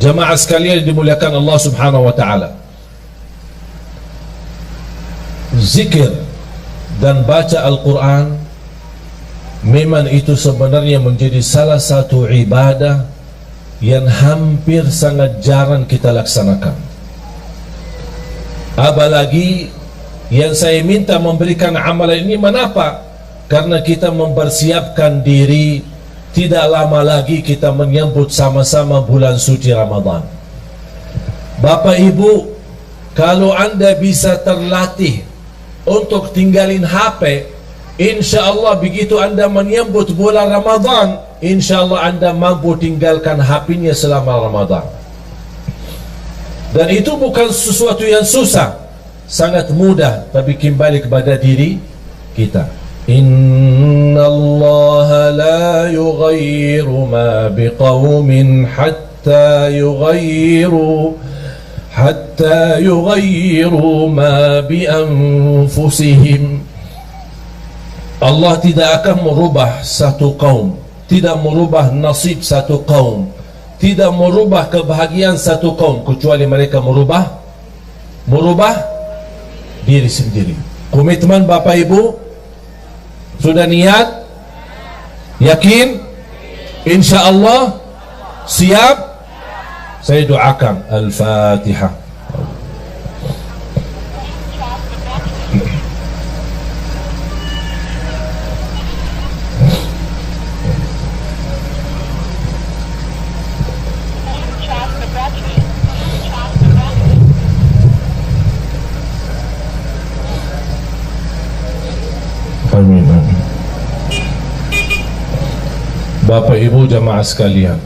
Jamaah sekalian dimuliakan Allah Subhanahu wa taala. Zikir dan baca Al-Quran memang itu sebenarnya menjadi salah satu ibadah yang hampir sangat jarang kita laksanakan. Apalagi yang saya minta memberikan amalan ini, kenapa? Karena kita mempersiapkan diri, tidak lama lagi kita menyambut sama-sama bulan suci Ramadan. Bapak Ibu, kalau anda bisa terlatih untuk tinggalin HP, insya-Allah begitu anda menyambut bulan Ramadan, insya-Allah anda mampu tinggalkan HP-nya selama Ramadan. Dan itu bukan sesuatu yang susah, sangat mudah, tapi kembali kepada diri kita. Inna Allah la yughayyiru ma biqaumin hatta yughayyiru ma bi anfusihim. Allah tidak akan merubah satu kaum, tidak merubah nasib satu kaum, tidak merubah kebahagiaan satu kaum, kecuali mereka merubah diri sendiri. Komitmen Bapak Ibu sudah niat, yakin, insya Allah siap. Saya doakan. Al-Fatihah. Amin. Bapak Ibu jamaah sekalian,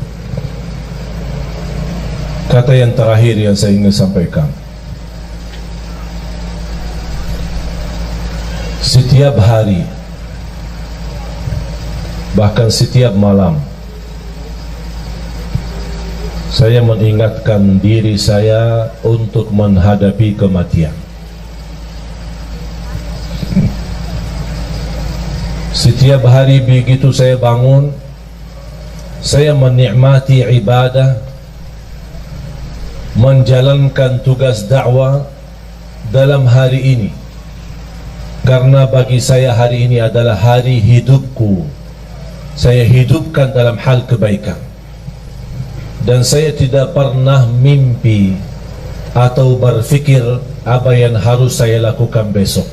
kata yang terakhir yang saya ingin sampaikan, setiap hari, bahkan setiap malam, saya mengingatkan diri saya untuk menghadapi kematian. Setiap hari begitu saya bangun, saya menikmati ibadah, menjalankan tugas dakwah dalam hari ini, karena bagi saya hari ini adalah hari hidupku. Saya hidupkan dalam hal kebaikan, dan saya tidak pernah mimpi atau berfikir apa yang harus saya lakukan besok.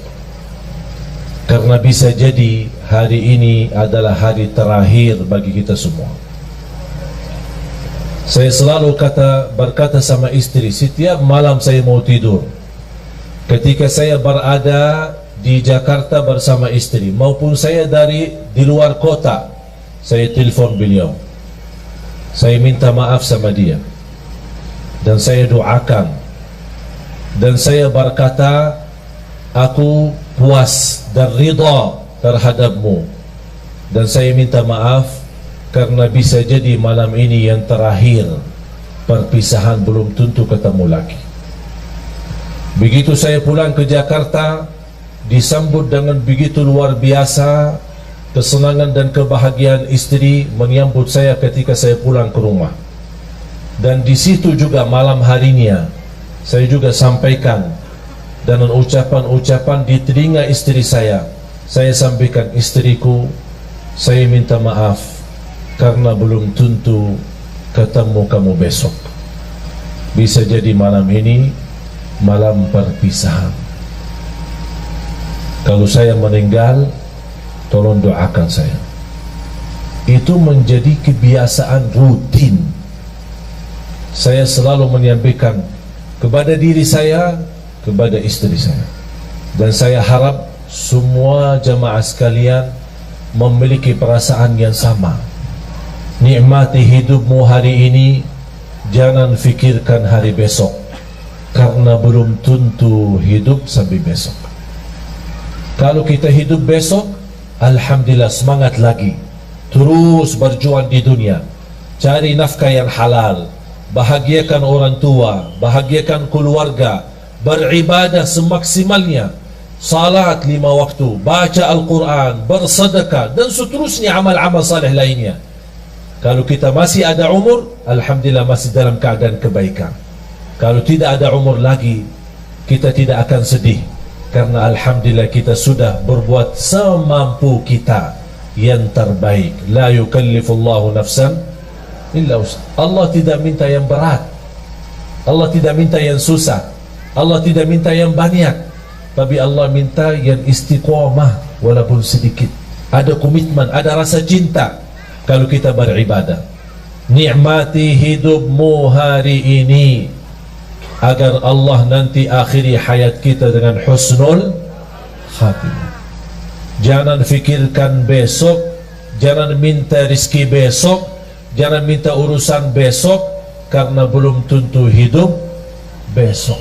karena bisa jadi hari ini adalah hari terakhir bagi kita semua. Saya selalu berkata sama istri setiap malam saya mau tidur, ketika saya berada di Jakarta bersama istri maupun saya di luar kota, saya telepon beliau, saya minta maaf sama dia, dan saya doakan, dan saya berkata aku puas dan ridha terhadapmu, dan saya minta maaf karena bisa jadi malam ini yang terakhir, perpisahan belum tentu ketemu lagi. Begitu saya pulang ke Jakarta, disambut dengan begitu luar biasa, kesenangan dan kebahagiaan istri menyambut saya ketika saya pulang ke rumah. Dan di situ juga malam harinya saya juga sampaikan dengan ucapan-ucapan di telinga istri saya sampaikan, istriku, saya minta maaf karena belum tentu ketemu kamu besok. Bisa jadi malam ini malam perpisahan. Kalau saya meninggal, tolong doakan saya. Itu menjadi kebiasaan rutin. Saya selalu menyampaikan kepada diri saya, kepada istri saya. Dan saya harap semua jamaah sekalian memiliki perasaan yang sama. Nikmati hidupmu hari ini, jangan fikirkan hari besok, karena belum tentu hidup sampai besok. Kalau kita hidup besok, alhamdulillah, semangat lagi, terus berjuang di dunia, cari nafkah yang halal, bahagiakan orang tua, bahagiakan keluarga, beribadah semaksimalnya, salat 5 waktu, baca Al-Quran, bersedekah, dan seterusnya amal-amal saleh lainnya. Kalau kita masih ada umur, alhamdulillah masih dalam keadaan kebaikan. Kalau tidak ada umur lagi, kita tidak akan sedih, karena alhamdulillah kita sudah berbuat semampu kita yang terbaik. La yukallifullahu nafsan illa wus'aha. Allah tidak minta yang berat, Allah tidak minta yang susah, Allah tidak minta yang banyak, tapi Allah minta yang istiqamah walaupun sedikit. Ada komitmen, ada rasa cinta kalau kita beribadah. Nikmati hidupmu hari ini agar Allah nanti akhiri hayat kita dengan husnul khatimah. Jangan fikirkan besok, jangan minta rizki besok, jangan minta urusan besok, karena belum tentu hidup besok.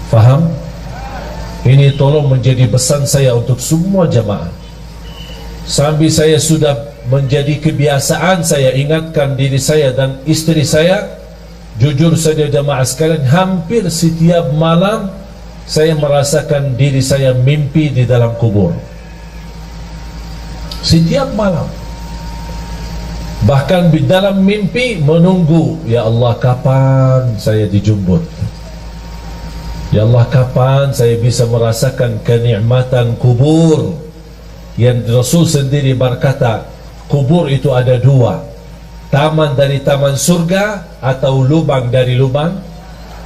Faham? Ini tolong menjadi pesan saya untuk semua jamaah. Sambil saya sudah menjadi kebiasaan, saya ingatkan diri saya dan istri saya. Jujur saja jamaah sekalian, hampir setiap malam saya merasakan diri saya mimpi di dalam kubur. Setiap malam. Bahkan di dalam mimpi menunggu, ya Allah kapan saya dijemput, ya Allah kapan saya bisa merasakan kenikmatan kubur. Yang Rasul sendiri berkata, kubur itu ada 2, taman dari taman surga atau lubang dari lubang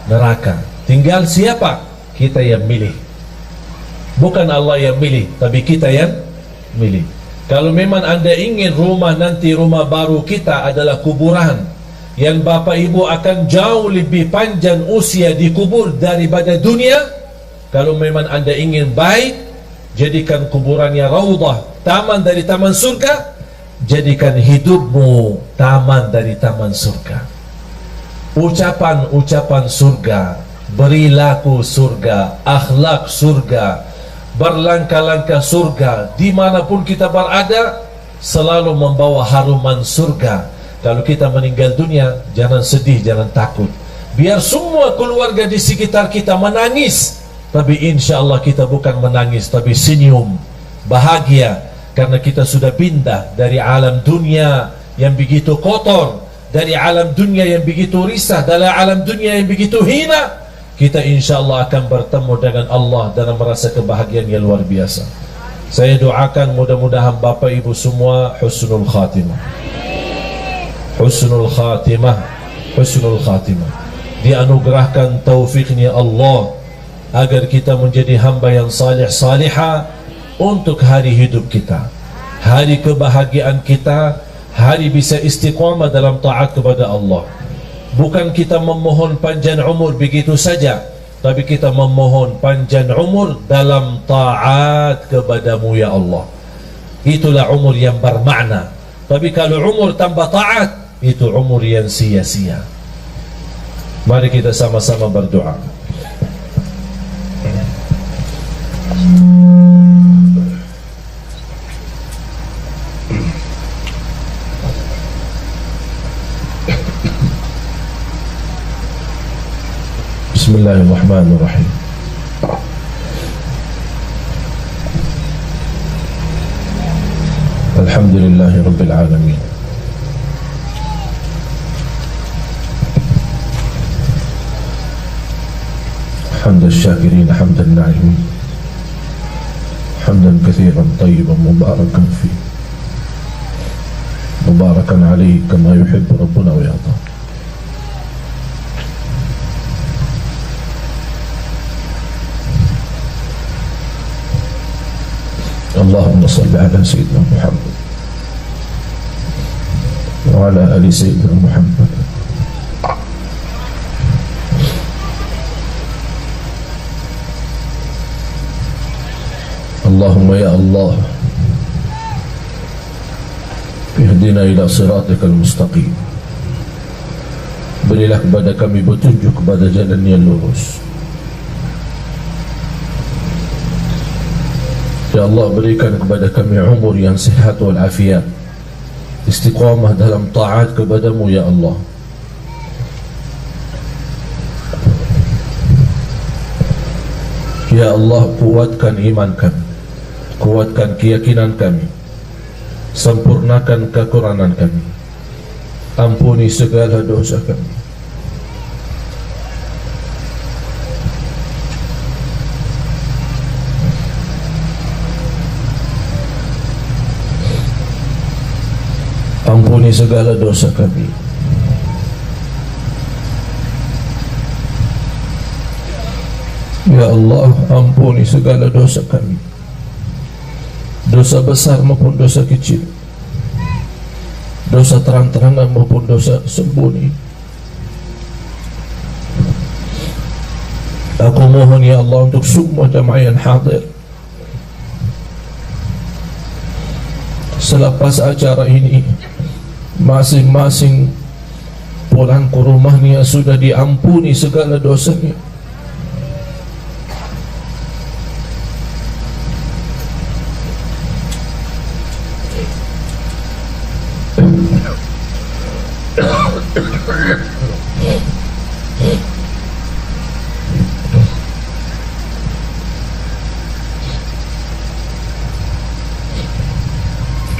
neraka. Tinggal siapa? Kita yang milih. Bukan Allah yang milih, tapi kita yang milih. Kalau memang anda ingin rumah nanti, rumah baru kita adalah kuburan, yang bapak ibu akan jauh lebih panjang usia di kubur daripada dunia. Kalau memang anda ingin baik, jadikan kuburannya raudhah, taman dari taman surga. Jadikan hidupmu taman dari taman surga. Ucapan-ucapan surga, berilaku surga, akhlak surga, berlangkah-langkah surga, dimanapun kita berada selalu membawa haruman surga. Kalau kita meninggal dunia, jangan sedih, jangan takut. Biar semua keluarga di sekitar kita menangis, tapi insya Allah kita bukan menangis, tapi senyum, bahagia. Karena kita sudah pindah dari alam dunia yang begitu kotor, dari alam dunia yang begitu risah, dari alam dunia yang begitu hina. Kita insya Allah akan bertemu dengan Allah dalam merasa kebahagiaan yang luar biasa. Saya doakan mudah-mudahan bapak ibu semua husnul khatimah, husnul khatimah, husnul khatimah. Dianugerahkan taufiknya Allah agar kita menjadi hamba yang salih salihah, untuk hari hidup kita, hari kebahagiaan kita, hari bisa istiqamah dalam taat kepada Allah. Bukan kita memohon panjang umur begitu saja, tapi kita memohon panjang umur dalam taat kepadamu ya Allah. Itulah umur yang bermakna. Tapi kalau umur tanpa taat, itu umur yang sia-sia. Mari kita sama-sama berdoa. Bismillahirrahmanirrahim. Alhamdulillahi Rabbil Alamin. حمد الشاكرين حمد الناعمين حمدا كثيرا طيبا مباركا فيه مباركا عليه كما يحب ربنا ويرضى. اللهم صل على سيدنا محمد وعلى آل سيدنا محمد. اللهم يا الله اهدنا إلى صراطك المستقيم. Berilah kepada kami petunjuk kepada jalan yang lurus. Ya Allah, berikan kepada kami umur yang sihat wal afiat, istiqamah dalam taat kepadamu ya Allah. Ya Allah, kuatkan iman kami, kuatkan keyakinan kami, sempurnakan kekurangan kami, ampuni segala dosa kami. Ampuni segala dosa kami. Ya Allah, ampuni segala dosa kami, dosa besar maupun dosa kecil, dosa terang-terangan maupun dosa sembunyi. Aku mohon ya Allah untuk semua jamaah yang hadir, selepas acara ini masing-masing pulang ke rumahnya sudah diampuni segala dosanya.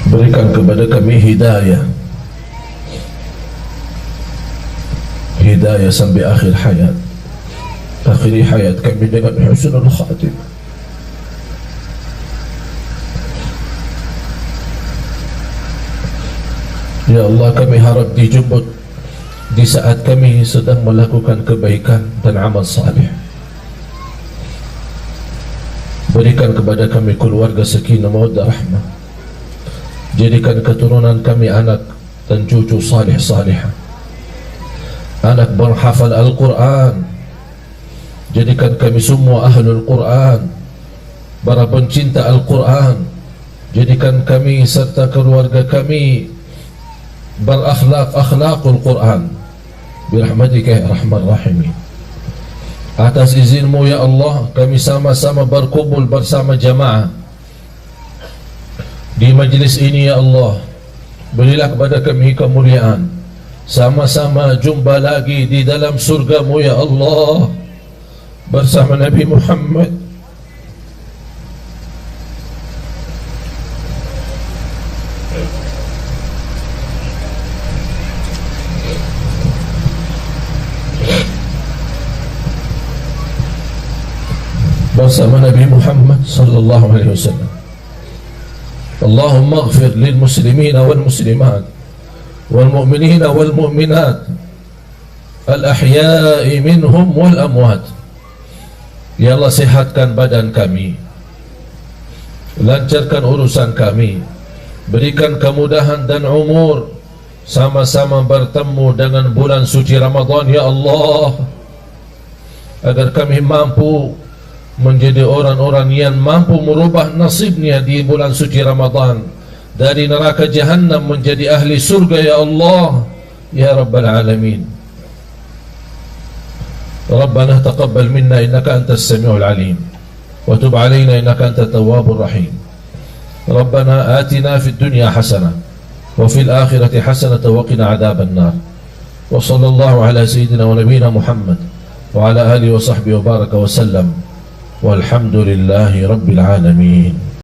Berikan kepada kami hidayah, hidayah sampai akhir hayat. Akhiri hayat kami dengan husnul khatimah. Ya Allah, kami harap dijemput di saat kami sedang melakukan kebaikan dan amal salih. Berikan kepada kami keluarga sakinah mawaddah rahmah. Jadikan keturunan kami anak dan cucu salih-salihah, anak berhafal Al-Quran. Jadikan kami semua ahlul Quran, para pencinta Al-Quran. Jadikan kami serta keluarga kami berakhlak-akhlakul Quran birahmatika ya arhamar rahimin. Atas izinmu ya Allah, kami sama-sama berkumpul bersama jamaah di majlis ini ya Allah. Berilah kepada kami kemuliaan, sama-sama jumpa lagi di dalam surgamu ya Allah bersama Nabi Muhammad. Bersama Nabi Muhammad sallallahu alaihi wasallam. Allahumma ighfir lil muslimin wal muslimat wal mu'minin wal mu'minat al ahya'i minhum wal amwat. Ya Allah, sehatkan badan kami, lancarkan urusan kami, berikan kemudahan dan umur, sama-sama bertemu dengan bulan suci Ramadan ya Allah, agar kami mampu menjadi orang-orang yang mampu merubah nasibnya di bulan suci Ramadan, dari neraka jahannam menjadi ahli surga ya Allah ya Rabbal Alamin. Rabbana taqabbal minna innaka antas sami'ul alim wa tub alaina innaka antat tawwabur rahim. Rabbana atina fid dunya hasanah wa fil akhirati hasanah wa qina adzaban nar. Wa sallallahu ala sayyidina wa nabiyyina Muhammad wa ala alihi wa sahbihi wa baraka wa sallam. Walhamdulillahi Rabbil Alamin.